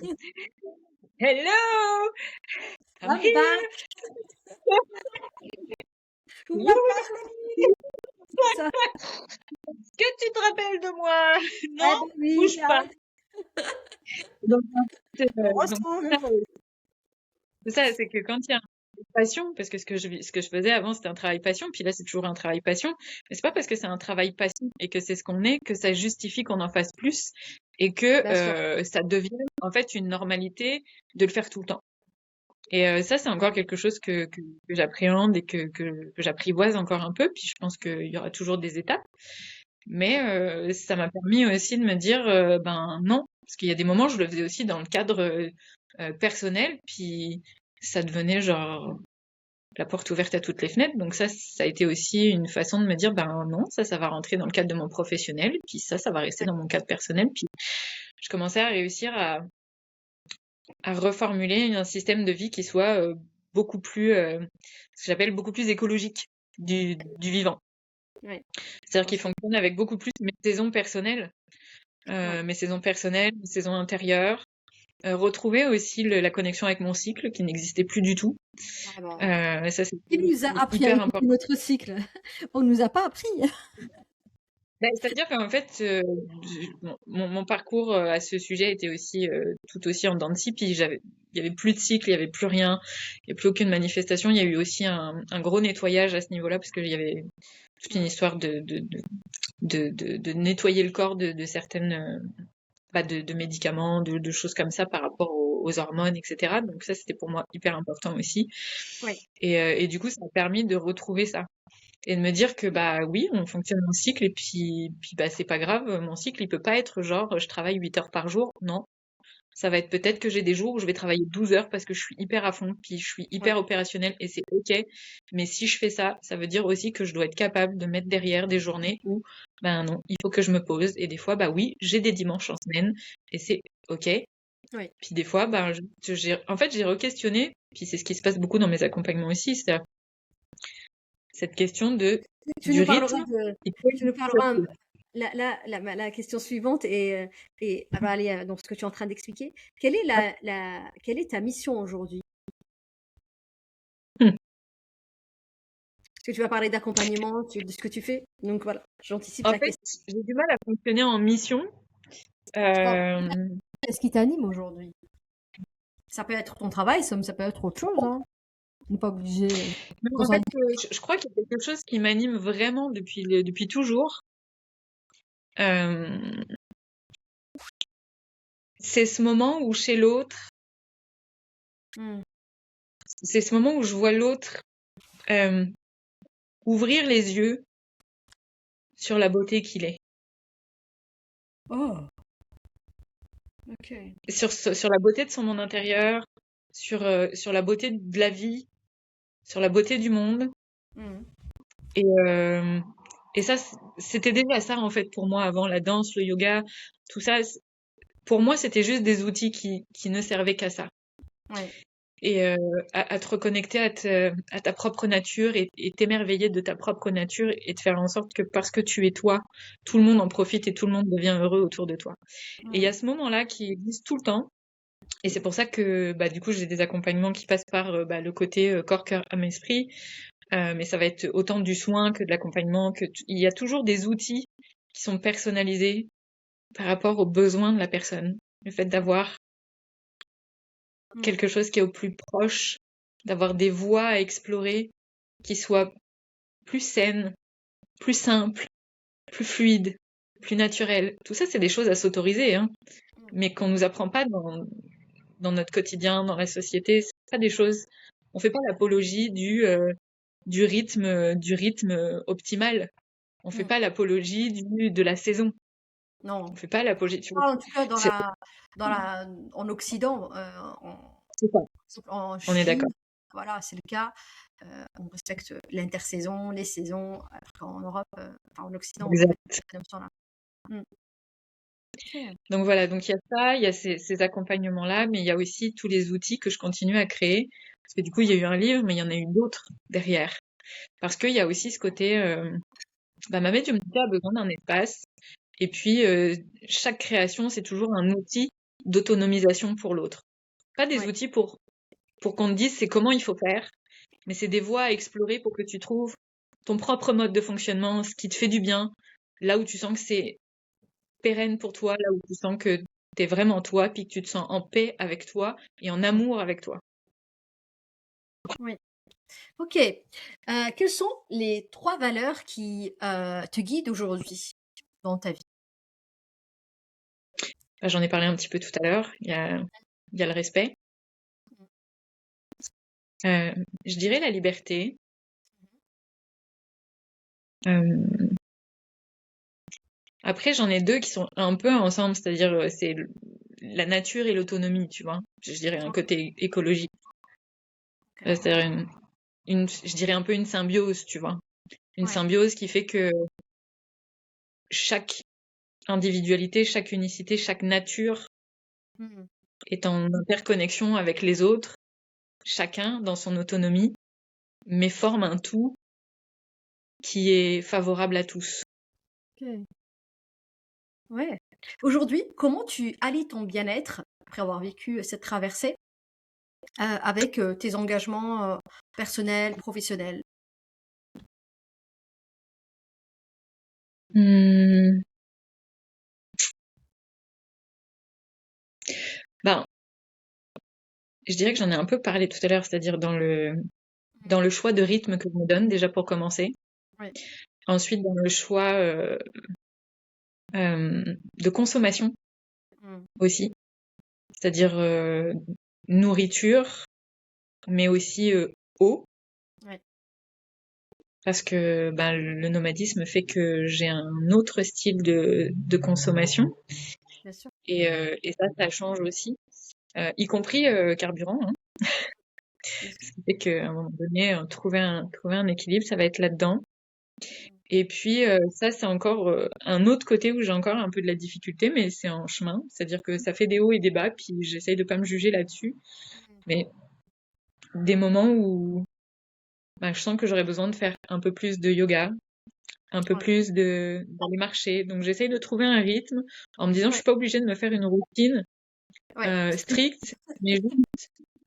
Speaker 2: Hello, I'm
Speaker 1: I'm back.
Speaker 2: here.
Speaker 1: Voilà,
Speaker 2: Youhou.
Speaker 1: ça.
Speaker 2: Que tu te rappelles de moi?
Speaker 1: Ah
Speaker 2: Non?
Speaker 1: bah oui,
Speaker 2: Bouge pas. Donc, donc,
Speaker 1: ensemble.
Speaker 2: c'est ça, c'est que quand il y a une passion, parce que ce que je faisais avant, c'était un travail passion, puis là, c'est toujours un travail passion, mais c'est pas parce que c'est un travail passion et que c'est ce qu'on est que ça justifie qu'on en fasse plus et que
Speaker 1: Bien sûr.
Speaker 2: ça devienne en fait une normalité de le faire tout le temps. Et ça, c'est encore quelque chose que j'appréhende et que j'apprivoise encore un peu, puis je pense qu'il y aura toujours des étapes. Mais ça m'a permis aussi de me dire, ben non, parce qu'il y a des moments, je le faisais aussi dans le cadre personnel, puis ça devenait genre la porte ouverte à toutes les fenêtres. Donc ça a été aussi une façon de me dire, ben non, ça va rentrer dans le cadre de mon professionnel, puis ça va rester dans mon cadre personnel. Puis je commençais à réussir à reformuler un système de vie qui soit beaucoup plus, ce que j'appelle beaucoup plus écologique du vivant.
Speaker 1: Ouais.
Speaker 2: C'est-à-dire qu'il fonctionne avec beaucoup plus mes saisons personnelles,
Speaker 1: Ouais.
Speaker 2: mes saisons intérieures. Retrouver aussi la connexion avec mon cycle qui n'existait plus du tout.
Speaker 1: Ah bon.
Speaker 2: Ça, c'est
Speaker 1: Qui nous a appris à
Speaker 2: hyper
Speaker 1: écouter
Speaker 2: important.
Speaker 1: notre cycle? On nous a pas appris.
Speaker 2: Ben, c'est-à-dire qu'en fait, mon parcours à ce sujet était aussi tout aussi en dents de scie. Puis il y avait plus de cycle, il y avait plus rien, il y a plus aucune manifestation. Il y a eu aussi un gros nettoyage à ce niveau-là parce qu'il y avait toute une histoire de nettoyer le corps de certaines de médicaments, de choses comme ça par rapport aux hormones, etc. Donc ça, c'était pour moi hyper important aussi.
Speaker 1: Oui.
Speaker 2: Et du coup, ça a permis de retrouver ça. Et de me dire que bah oui, on fonctionne en cycle et puis bah c'est pas grave, mon cycle il peut pas être genre je travaille 8 heures par jour, non. Ça va être peut-être que j'ai des jours où je vais travailler 12 heures parce que je suis hyper à fond, puis je suis
Speaker 1: Ouais.
Speaker 2: hyper opérationnelle et c'est ok. Mais si je fais ça, ça veut dire aussi que je dois être capable de mettre derrière des journées où, ben non, il faut que je me pose. Et des fois, bah oui, j'ai des dimanches en semaine et c'est ok.
Speaker 1: Oui.
Speaker 2: Puis des fois, ben, en fait, j'ai re-questionné, puis c'est ce qui se passe beaucoup dans mes accompagnements aussi, c'est cette question
Speaker 1: Tu
Speaker 2: du
Speaker 1: nous parleras
Speaker 2: rythme.
Speaker 1: de
Speaker 2: Il faut
Speaker 1: tu nous parleras la question suivante et elle va aller dans ce que tu es en train d'expliquer. Quelle est ta mission aujourd'hui?
Speaker 2: Hmm.
Speaker 1: Parce que tu vas parler d'accompagnement, de ce que tu fais. Donc voilà, j'anticipe
Speaker 2: En
Speaker 1: la
Speaker 2: fait,
Speaker 1: question.
Speaker 2: j'ai du mal à fonctionner en mission.
Speaker 1: Bon,
Speaker 2: Euh,
Speaker 1: qu'est-ce qui t'anime aujourd'hui? Ça peut être ton travail, ça peut être autre chose, hein. On n'est pas obligé.
Speaker 2: non, en fait, je crois qu'il y a quelque chose qui m'anime vraiment depuis toujours. Euh, c'est ce moment où chez l'autre,
Speaker 1: Hmm.
Speaker 2: c'est ce moment où je vois l'autre euh, ouvrir les yeux sur la beauté qu'il est,
Speaker 1: Oh, ok.
Speaker 2: sur la beauté de son monde intérieur, sur la beauté de la vie, sur la beauté du monde.
Speaker 1: Hmm.
Speaker 2: Et, euh, et ça, c'était déjà ça en fait pour moi avant la danse, le yoga, tout ça. Pour moi, c'était juste des outils qui ne servaient qu'à ça.
Speaker 1: Ouais.
Speaker 2: Et à te reconnecter à ta propre nature et t'émerveiller de ta propre nature et de faire en sorte que parce que tu es toi, tout le monde en profite et tout le monde devient heureux autour de toi. Et il y
Speaker 1: Hmm.
Speaker 2: a ce moment-là qui existe tout le temps. Et c'est pour ça que bah, du coup, j'ai des accompagnements qui passent par bah, le côté corps, cœur, âme, esprit. Mais ça va être autant du soin que de l'accompagnement. Il y a toujours des outils qui sont personnalisés par rapport aux besoins de la personne. Le fait d'avoir
Speaker 1: Hmm.
Speaker 2: quelque chose qui est au plus proche, d'avoir des voies à explorer qui soient plus saines, plus simples, plus fluides, plus naturel. Tout ça, c'est des choses à s'autoriser, hein, mais qu'on nous apprend pas dans notre quotidien, dans la société. C'est pas des choses. On fait pas l'apologie du rythme optimal. On fait
Speaker 1: Mm.
Speaker 2: pas l'apologie de la saison.
Speaker 1: Non.
Speaker 2: On fait pas l'apologie. Tu vois.
Speaker 1: Ah, en tout cas,
Speaker 2: C'est
Speaker 1: en Occident,
Speaker 2: c'est ça.
Speaker 1: en
Speaker 2: On est
Speaker 1: Chine,
Speaker 2: d'accord.
Speaker 1: voilà, c'est le cas. On respecte l'intersaison, les saisons. Alors qu'en Europe, en Occident, on n'a pas
Speaker 2: Exact.
Speaker 1: cette notion-là. Mm. Ok.
Speaker 2: Donc voilà, donc il y a ça, il y a ces accompagnements-là, mais il y a aussi tous les outils que je continue à créer. Parce que du coup, il y a eu un livre, mais il y en a eu d'autres derrière. Parce qu'il y a aussi ce côté, ma médiumnité a besoin d'un espace. Et puis, chaque création, c'est toujours un outil d'autonomisation pour l'autre. Pas des
Speaker 1: Ouais.
Speaker 2: outils pour qu'on te dise c'est comment il faut faire, mais c'est des voies à explorer pour que tu trouves ton propre mode de fonctionnement, ce qui te fait du bien, là où tu sens que c'est pérenne pour toi, là où tu sens que t'es vraiment toi, puis que tu te sens en paix avec toi et en
Speaker 1: Mm.
Speaker 2: amour avec toi.
Speaker 1: Oui. Ok. Quelles sont les 3 valeurs qui te guident aujourd'hui dans ta vie?
Speaker 2: Là, j'en ai parlé un petit peu tout à l'heure. Il y a le respect. Euh, je dirais la liberté. Euh, Après, j'en ai deux qui sont un peu ensemble, c'est-à-dire c'est la nature et l'autonomie, tu vois. Je dirais un côté écologique.
Speaker 1: Ok.
Speaker 2: C'est-à-dire je dirais un peu une symbiose, tu vois. Une
Speaker 1: Ouais.
Speaker 2: symbiose qui fait que chaque individualité, chaque unicité, chaque nature
Speaker 1: Mm.
Speaker 2: est en interconnexion avec les autres, chacun dans son autonomie, mais forme un tout qui est favorable à tous.
Speaker 1: Ok. Ouais. Aujourd'hui, comment tu allies ton bien-être après avoir vécu cette traversée avec tes engagements personnels, professionnels?
Speaker 2: Hmm, ben, je dirais que j'en ai un peu parlé tout à l'heure, c'est-à-dire dans le choix de rythme que je me donne, déjà pour commencer.
Speaker 1: Ouais.
Speaker 2: Ensuite, dans le choix de consommation
Speaker 1: Mm.
Speaker 2: aussi, c'est-à-dire nourriture, mais aussi eau,
Speaker 1: Ouais.
Speaker 2: parce que ben, le nomadisme fait que j'ai un autre style de consommation,
Speaker 1: Bien sûr.
Speaker 2: et ça change aussi, y compris carburant, hein.
Speaker 1: Bien sûr.
Speaker 2: Ce qui fait qu'à un moment donné, trouver un équilibre, ça va être là-dedans. Et puis ça, c'est encore un autre côté où j'ai encore un peu de la difficulté, mais c'est en chemin. C'est-à-dire que ça fait des hauts et des bas, puis j'essaye de pas me juger là-dessus.
Speaker 1: Mm.
Speaker 2: Mais des moments où je sens que j'aurais besoin de faire un peu plus de yoga, un peu
Speaker 1: Ouais.
Speaker 2: plus d'aller marcher. Donc j'essaye de trouver un rythme en me disant je
Speaker 1: Ouais.
Speaker 2: suis pas obligée de me faire une routine
Speaker 1: Ouais.
Speaker 2: stricte, mais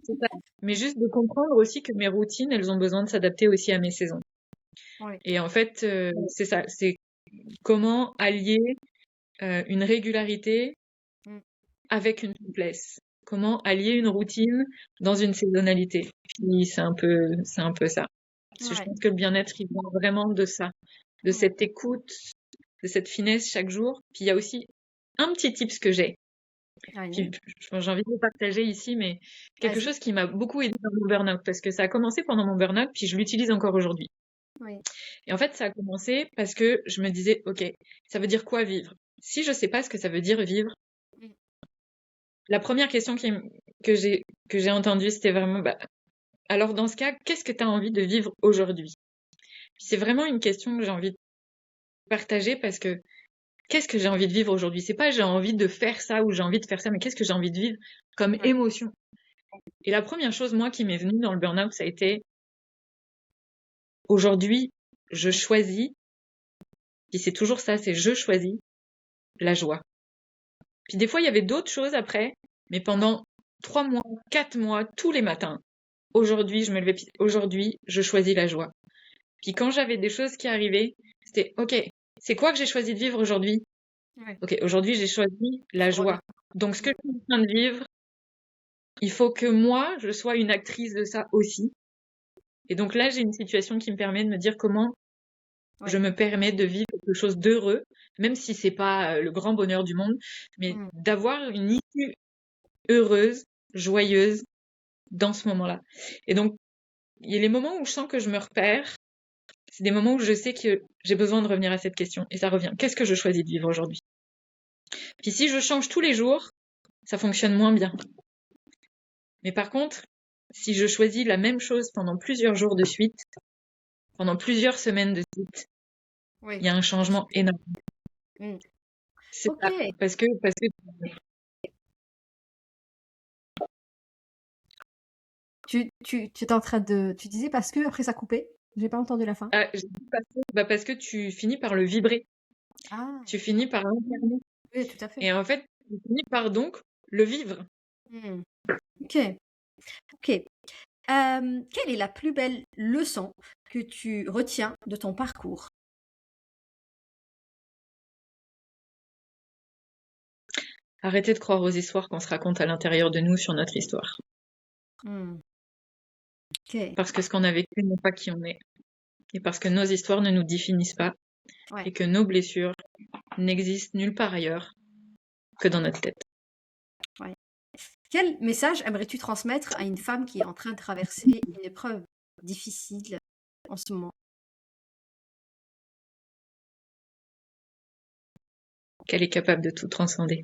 Speaker 2: c'est ça. Mais juste de comprendre aussi que mes routines, elles ont besoin de s'adapter aussi à mes saisons.
Speaker 1: Ouais.
Speaker 2: Et en fait, c'est ça, c'est comment allier une régularité
Speaker 1: Mm.
Speaker 2: avec une souplesse. Comment allier une routine dans une saisonnalité. Puis c'est un peu ça. Parce que je
Speaker 1: Ouais.
Speaker 2: pense que le bien-être, il vient vraiment de ça, de
Speaker 1: Mm.
Speaker 2: cette écoute, de cette finesse chaque jour. Puis il y a aussi un petit tips que j'ai.
Speaker 1: Ouais.
Speaker 2: Puis j'ai envie de le partager ici, mais quelque
Speaker 1: Vas-y.
Speaker 2: chose qui m'a beaucoup aidé dans mon burn-out, parce que ça a commencé pendant mon burn-out, puis je l'utilise encore aujourd'hui.
Speaker 1: Oui.
Speaker 2: Et en fait, ça a commencé parce que je me disais, ok, ça veut dire quoi vivre? Si je sais pas ce que ça veut dire vivre,
Speaker 1: Mm.
Speaker 2: la première question que j'ai entendue, c'était vraiment, alors dans ce cas, qu'est-ce que tu as envie de vivre aujourd'hui? C'est vraiment une question que j'ai envie de partager parce que qu'est-ce que j'ai envie de vivre aujourd'hui? C'est pas j'ai envie de faire ça ou j'ai envie de faire ça, mais qu'est-ce que j'ai envie de vivre comme
Speaker 1: Ouais.
Speaker 2: émotion? Et la première chose, moi, qui m'est venue dans le burn-out, ça a été aujourd'hui, je
Speaker 1: Mm.
Speaker 2: choisis, puis c'est toujours ça, c'est je choisis la joie. Puis des fois, il y avait d'autres choses après, mais
Speaker 1: Ouais.
Speaker 2: pendant 3 mois, 4 mois, tous les matins, aujourd'hui, je me levais, puis aujourd'hui, je choisis la joie. Puis quand j'avais des choses qui arrivaient, c'était OK, c'est quoi que j'ai choisi de vivre aujourd'hui?
Speaker 1: Ouais.
Speaker 2: OK, aujourd'hui, j'ai choisi
Speaker 1: Il
Speaker 2: la
Speaker 1: faut revenir.
Speaker 2: joie. Donc ce que
Speaker 1: Mm.
Speaker 2: je suis en train de vivre, il faut que moi, je sois une actrice de ça aussi. Et donc là, j'ai une situation qui me permet de me dire comment je
Speaker 1: Ouais.
Speaker 2: me permets de vivre quelque chose d'heureux, même si c'est pas le grand bonheur du monde, mais d'avoir une issue heureuse, joyeuse dans ce moment-là. Et donc, il y a les moments où je sens que je me repère, c'est des moments où je sais que j'ai besoin de revenir à cette question. Et ça revient. Qu'est-ce que je choisis de vivre aujourd'hui? Puis si je change tous les jours, ça fonctionne moins bien. Mais par contre, si je choisis la même chose pendant plusieurs jours de suite, pendant plusieurs semaines de suite, il y a un changement énorme. C'est
Speaker 1: Ok.
Speaker 2: ça. Parce que
Speaker 1: Tu étais en train de... Tu disais parce que après ça coupait. J'ai pas entendu la fin.
Speaker 2: parce que tu finis par le vibrer.
Speaker 1: Ah,
Speaker 2: Tu finis par l'incarner.
Speaker 1: oui, tout à fait.
Speaker 2: Et en fait, tu finis par donc le vivre.
Speaker 1: Ok. Ok. Quelle est la plus belle leçon que tu retiens de ton parcours?
Speaker 2: Arrêtez de croire aux histoires qu'on se raconte à l'intérieur de nous sur notre histoire.
Speaker 1: Ok.
Speaker 2: Parce que ce qu'on a vécu n'est pas qui on est. Et parce que nos histoires ne nous définissent pas.
Speaker 1: Ouais.
Speaker 2: Et que nos blessures n'existent nulle part ailleurs que dans notre tête.
Speaker 1: Ouais. Quel message aimerais-tu transmettre à une femme qui est en train de traverser une épreuve difficile en ce moment?
Speaker 2: Qu'elle est capable de tout transcender.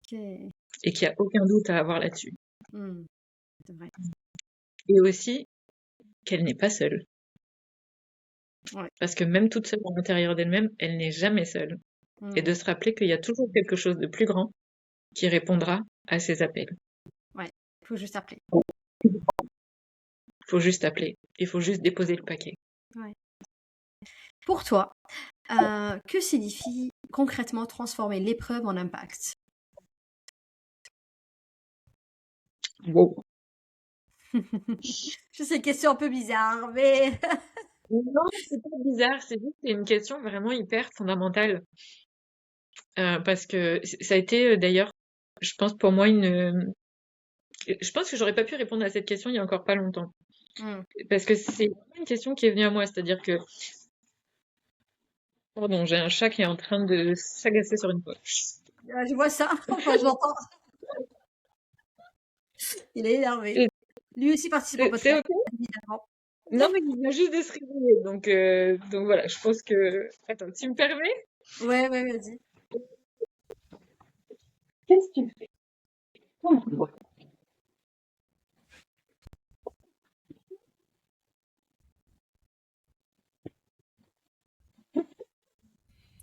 Speaker 1: Ok.
Speaker 2: Et qu'il n'y a aucun doute à avoir là-dessus.
Speaker 1: C'est vrai.
Speaker 2: Et aussi qu'elle n'est pas seule.
Speaker 1: Ouais.
Speaker 2: Parce que même toute seule à l'intérieur d'elle-même, elle n'est jamais seule. Et de se rappeler qu'il y a toujours quelque chose de plus grand qui répondra à ses appels.
Speaker 1: Ouais, il faut juste appeler.
Speaker 2: Il faut juste appeler. Il faut juste déposer le paquet.
Speaker 1: Ouais. Pour toi, que signifie concrètement transformer l'épreuve en impact?
Speaker 2: Wow.
Speaker 1: Je sais, question un peu bizarre, mais...
Speaker 2: Non, c'est pas bizarre, c'est juste une question vraiment hyper fondamentale. Parce que ça a été d'ailleurs, je pense pour moi je pense que j'aurais pas pu répondre à cette question il y a encore pas longtemps. Parce que c'est une question qui est venue à moi, c'est-à-dire que... Pardon, j'ai un chat qui est en train de s'agacer sur une poche.
Speaker 1: Je vois ça, enfin je l'entends. Il est énervé. Lui aussi participe au
Speaker 2: C'est
Speaker 1: podcast,
Speaker 2: ok?
Speaker 1: évidemment.
Speaker 2: Non, mais il vient juste de se réveiller, donc voilà, je pense que... Attends, tu me permets?
Speaker 1: Ouais, vas-y.
Speaker 2: Qu'est-ce que tu fais?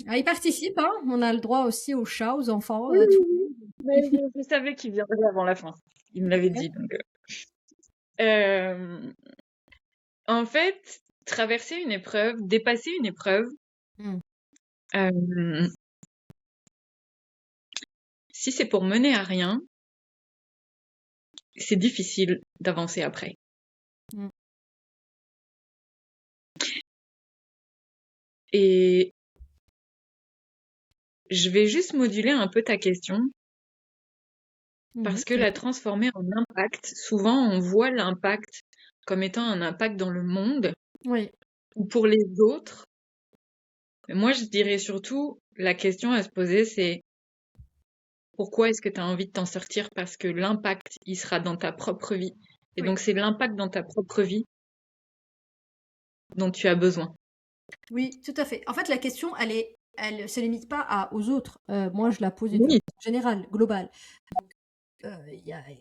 Speaker 1: Ah, il participe, hein. On a le droit aussi aux chats, aux enfants,
Speaker 2: Oui,
Speaker 1: à tout.
Speaker 2: oui, mais je savais qu'il viendrait avant la fin. Il me l'avait dit, donc... En fait, traverser une épreuve, dépasser une épreuve, si c'est pour mener à rien, c'est difficile d'avancer après. Et je vais juste moduler un peu ta question, parce que la transformer en impact, souvent on voit l'impact comme étant un impact dans le monde, ou pour les autres. Mais moi, je dirais surtout, la question à se poser, c'est pourquoi est-ce que tu as envie de t'en sortir? Parce que l'impact, il sera dans ta propre vie. Et donc, c'est l'impact dans ta propre vie dont tu as besoin.
Speaker 1: Oui, tout à fait. En fait, la question, elle se limite pas aux autres. Moi, je la pose d'une
Speaker 2: Oui.
Speaker 1: façon générale, globale.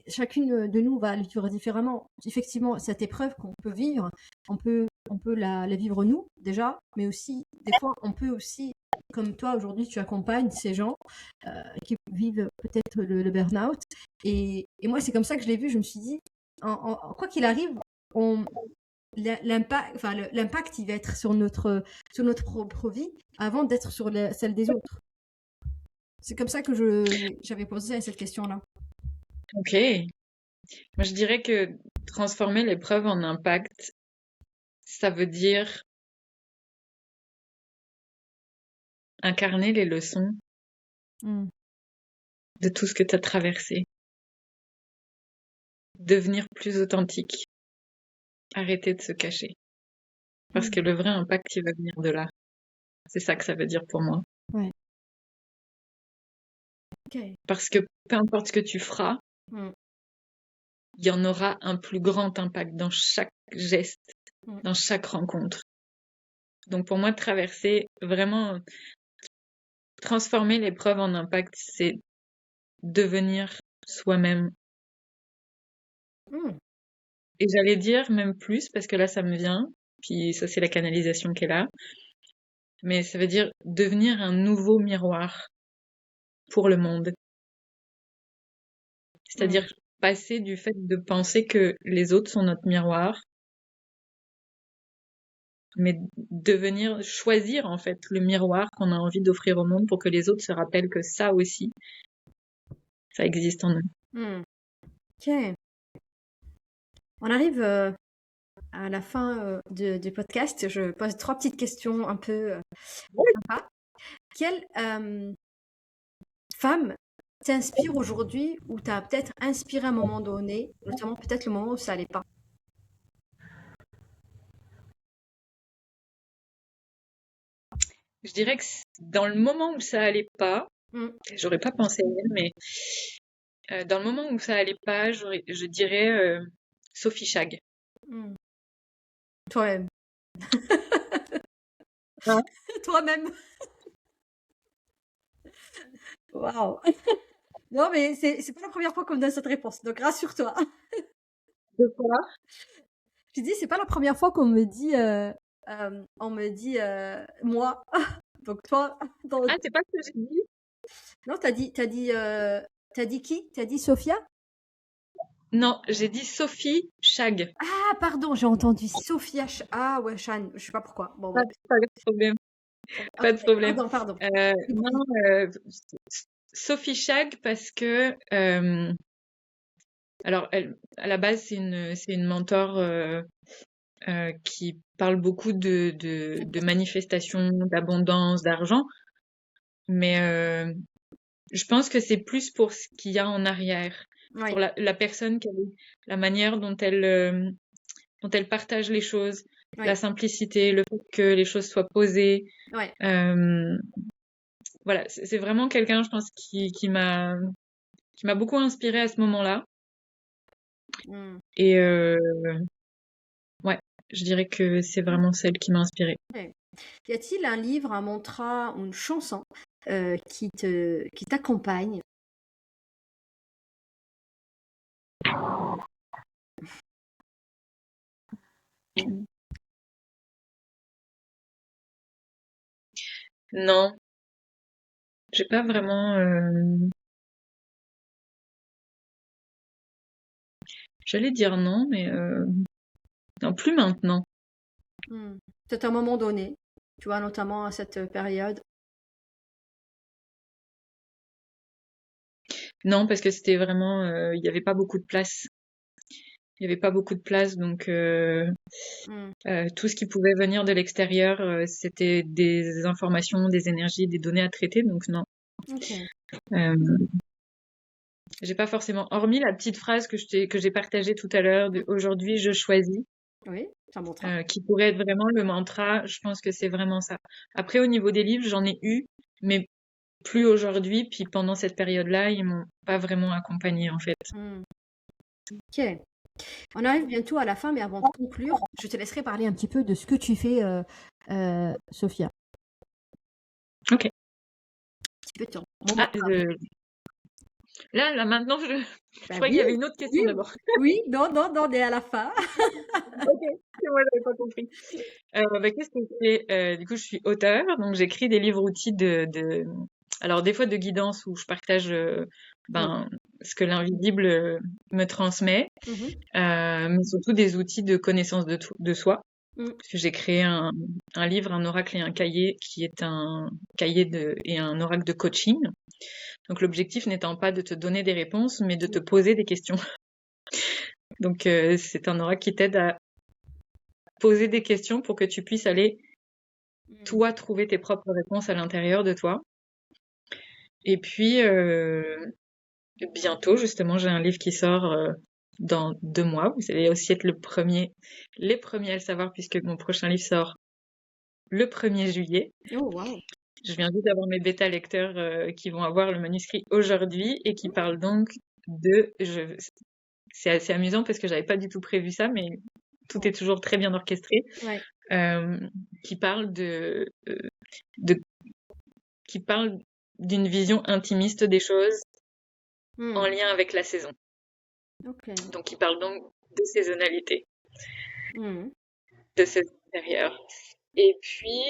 Speaker 1: Chacune de nous va le vivre différemment. Effectivement, cette épreuve qu'on peut vivre, on peut la vivre nous, déjà, mais aussi, des fois, on peut aussi, comme toi, aujourd'hui, tu accompagnes ces gens qui vivent peut-être le burn-out. Et moi, c'est comme ça que je l'ai vu. Je me suis dit, quoi qu'il arrive, l'impact, il va être sur notre propre vie avant d'être sur celle des autres. C'est comme ça que j'avais posé cette question-là.
Speaker 2: Ok. Moi, je dirais que transformer l'épreuve en impact, ça veut dire incarner les leçons de tout ce que tu as traversé. Devenir plus authentique. Arrêter de se cacher. Parce que le vrai impact, il va venir de là. C'est ça que ça veut dire pour moi.
Speaker 1: Ouais. Ok.
Speaker 2: Parce que peu importe ce que tu feras,
Speaker 1: Mm.
Speaker 2: il y en aura un plus grand impact dans chaque geste,
Speaker 1: Mm.
Speaker 2: dans chaque rencontre. Donc pour moi, traverser, vraiment, transformer l'épreuve en impact, c'est devenir soi-même.
Speaker 1: Mm.
Speaker 2: Et j'allais dire même plus, parce que là, ça me vient, puis ça, c'est la canalisation qui est là, mais ça veut dire devenir un nouveau miroir pour le monde.
Speaker 1: Mm.
Speaker 2: C'est-à-dire passer du fait de penser que les autres sont notre miroir, mais devenir, choisir en fait le miroir qu'on a envie d'offrir au monde pour que les autres se rappellent que ça aussi, ça existe en eux.
Speaker 1: Mm. Ok. On arrive à la fin du podcast. Je pose 3 petites questions un peu sympas. Quelle femme t'inspire aujourd'hui ou t'as peut-être inspiré à un moment donné, notamment peut-être le moment où ça allait pas?
Speaker 2: Je dirais que dans le moment où ça allait pas,
Speaker 1: Mm.
Speaker 2: j'aurais pas pensé à elle, mais dans le moment où ça allait pas, je dirais Sophie Chag.
Speaker 1: Mm. Toi-même.
Speaker 2: Hein.
Speaker 1: Toi-même. Waouh. Non, mais c'est pas la première fois qu'on me donne cette réponse, donc rassure-toi.
Speaker 2: De quoi?
Speaker 1: Je dis, c'est pas la première fois qu'on me dit, on me dit moi. Donc toi,
Speaker 2: Ah, c'est pas ce que j'ai dit?
Speaker 1: non, t'as dit qui? T'as dit Sophia?
Speaker 2: Non, j'ai dit Sophie Chag.
Speaker 1: Ah, pardon, j'ai entendu Sophia. Ah ouais, Shan, je sais pas pourquoi. Bon,
Speaker 2: Pas,
Speaker 1: bref.
Speaker 2: pas de problème.
Speaker 1: Ok,
Speaker 2: Pas de problème.
Speaker 1: pardon, pardon.
Speaker 2: Non, Sophie Chag parce que alors elle, à la base c'est une mentor qui parle beaucoup de manifestation, d'abondance, d'argent, mais je pense que c'est plus pour ce qu'il y a en arrière,
Speaker 1: Oui,
Speaker 2: pour la personne qu'elle est, la manière dont elle partage les choses, la
Speaker 1: oui,
Speaker 2: simplicité, le fait que les choses soient posées.
Speaker 1: ouais.
Speaker 2: Euh, voilà, c'est vraiment quelqu'un, je pense, qui m'a beaucoup inspirée à ce moment-là.
Speaker 1: Hmm,
Speaker 2: Et ouais, je dirais que c'est vraiment celle qui m'a inspirée.
Speaker 1: ouais. Y a-t-il un livre, un mantra ou une chanson qui t'accompagne?
Speaker 2: Non, j'ai pas vraiment. J'allais dire non, mais non, plus maintenant.
Speaker 1: Hmm. Peut-être à un moment donné, tu vois, notamment à cette période.
Speaker 2: Non, parce que c'était vraiment, il y avait pas beaucoup de place. Il y avait pas beaucoup de place, donc
Speaker 1: Hmm,
Speaker 2: tout ce qui pouvait venir de l'extérieur, c'était des informations, des énergies, des données à traiter, donc non.
Speaker 1: ok.
Speaker 2: Euh, j'ai pas forcément, hormis la petite phrase que j'ai partagée tout à l'heure de aujourd'hui je choisis,
Speaker 1: Oui, c'est un mantra.
Speaker 2: qui pourrait être vraiment le mantra. Je pense que c'est vraiment ça. Après, au niveau des livres, j'en ai eu, mais plus aujourd'hui. Puis pendant cette période-là, ils m'ont pas vraiment accompagnée en fait.
Speaker 1: Hmm, ok. On arrive bientôt à la fin, mais avant de conclure, je te laisserai parler un petit peu de ce que tu fais, Sophia.
Speaker 2: Ok.
Speaker 1: Un petit peu de temps. Moment
Speaker 2: Ah,
Speaker 1: de parole.
Speaker 2: là, maintenant, je
Speaker 1: Bah
Speaker 2: croyais qu'il
Speaker 1: oui,
Speaker 2: y avait une autre question
Speaker 1: oui,
Speaker 2: d'abord.
Speaker 1: oui, non, non, non, on est à la fin.
Speaker 2: Ok, c'est moi, j'avais pas compris. Bah, qu'est-ce que je fais? Du coup, je suis auteure, donc j'écris des livres-outils alors des fois de guidance où je partage
Speaker 1: Oui.
Speaker 2: ben, ce que l'invisible me transmet,
Speaker 1: Mhm,
Speaker 2: mais surtout des outils de connaissance de soi.
Speaker 1: mm,
Speaker 2: Parce que j'ai créé un livre, un oracle et un cahier qui est un cahier et un oracle de coaching. Donc l'objectif n'étant pas de te donner des réponses, mais de te poser des questions. Donc c'est un oracle qui t'aide à poser des questions pour que tu puisses aller,
Speaker 1: mm,
Speaker 2: toi, trouver tes propres réponses à l'intérieur de toi. Et puis, bientôt, justement, j'ai un livre qui sort dans 2 mois. Vous allez aussi être les premiers à le savoir puisque mon prochain livre sort le 1er juillet.
Speaker 1: Oh, wow.
Speaker 2: Je viens juste d'avoir mes bêta lecteurs qui vont avoir le manuscrit aujourd'hui et qui parlent donc c'est assez amusant parce que j'avais pas du tout prévu ça, mais tout est toujours très bien orchestré.
Speaker 1: Ouais.
Speaker 2: Qui parle qui parle d'une vision intimiste des choses en lien avec la saison.
Speaker 1: Ok.
Speaker 2: Donc, il parle donc de saisonnalité,
Speaker 1: Mm.
Speaker 2: de saison intérieure. Et puis,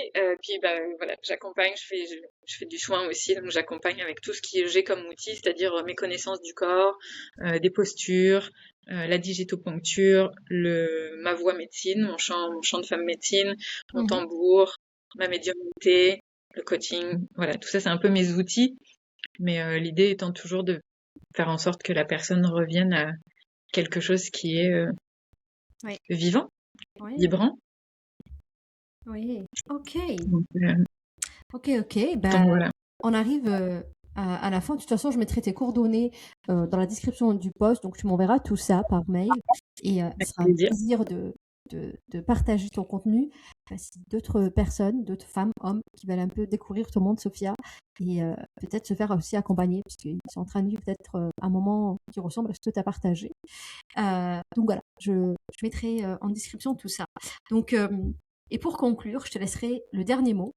Speaker 2: voilà, j'accompagne, je fais du soin aussi, donc j'accompagne avec tout ce que j'ai comme outil, c'est-à-dire mes connaissances du corps, des postures, la digitoponcture, ma voix médecine, mon chant de femme médecine, mon tambour, ma médiumnité, le coaching, voilà, tout ça c'est un peu mes outils, mais l'idée étant toujours de faire en sorte que la personne revienne à quelque chose qui est vivant, vibrant.
Speaker 1: Oui, ok.
Speaker 2: Donc,
Speaker 1: Ok.
Speaker 2: donc
Speaker 1: Ben,
Speaker 2: voilà.
Speaker 1: on arrive à la fin. De toute façon, je mettrai tes coordonnées dans la description du post. Donc, tu m'enverras tout ça par mail. Et ce sera un
Speaker 2: plaisir.
Speaker 1: plaisir de partager ton contenu. Si d'autres personnes, d'autres femmes, hommes qui veulent un peu découvrir ton monde, Sophia, et peut-être se faire aussi accompagner, puisqu'ils sont en train de vivre peut-être un moment qui ressemble à ce que tu as partagé. Donc voilà, je mettrai en description tout ça. Donc, et pour conclure, je te laisserai le dernier mot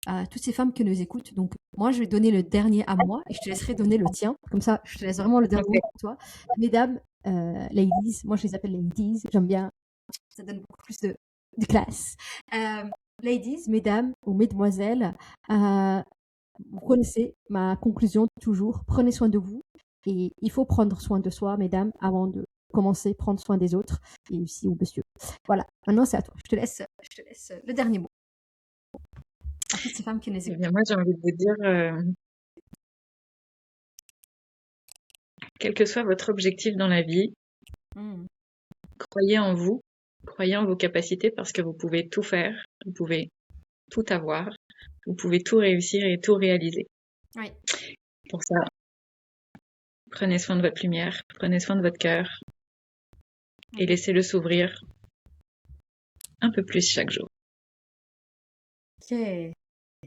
Speaker 1: à toutes ces femmes qui nous écoutent. Donc, moi, je vais donner le dernier à moi et je te laisserai donner le tien. Comme ça, je te laisse vraiment le dernier mot pour toi. Mesdames, ladies, moi je les appelle ladies, j'aime bien, ça donne beaucoup plus de classe. Ladies, mesdames ou mesdemoiselles, vous connaissez ma conclusion toujours, prenez soin de vous et il faut prendre soin de soi, mesdames, avant de commencer à prendre soin des autres et aussi aux messieurs. Voilà, maintenant c'est à toi. Je te laisse le dernier mot. À toutes ces femmes qui nous
Speaker 2: Eh
Speaker 1: écoutent.
Speaker 2: bien, moi, j'ai envie de vous dire, quel que soit votre objectif dans la vie, croyez en vous, croyez en vos capacités parce que vous pouvez tout faire, vous pouvez tout avoir, vous pouvez tout réussir et tout réaliser.
Speaker 1: Oui.
Speaker 2: Pour ça, prenez soin de votre lumière, prenez soin de votre cœur et laissez-le s'ouvrir un peu plus chaque jour.
Speaker 1: Ok.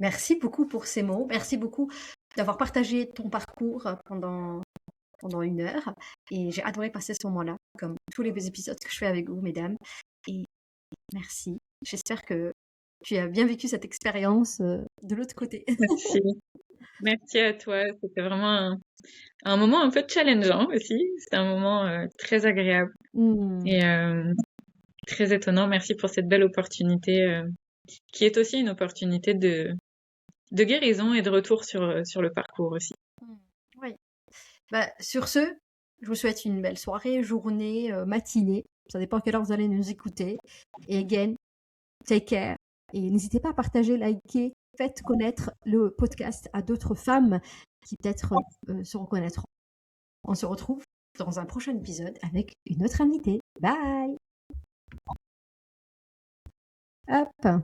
Speaker 1: Merci beaucoup pour ces mots. Merci beaucoup d'avoir partagé ton parcours pendant 1 heure. Et j'ai adoré passer ce moment-là, comme tous les épisodes que je fais avec vous, mesdames. Et merci. J'espère que tu as bien vécu cette expérience de l'autre côté.
Speaker 2: Merci. Merci à toi. C'était vraiment un moment un peu challengeant aussi. C'était un moment très agréable et très étonnant. Merci pour cette belle opportunité qui est aussi une opportunité de guérison et de retour sur le parcours aussi.
Speaker 1: Oui. Bah, sur ce, je vous souhaite une belle soirée, journée, matinée. Ça dépend à quelle heure vous allez nous écouter. Et again, take care. Et n'hésitez pas à partager, liker, faites connaître le podcast à d'autres femmes qui peut-être se reconnaîtront. On se retrouve dans un prochain épisode avec une autre invitée. Bye! Hop!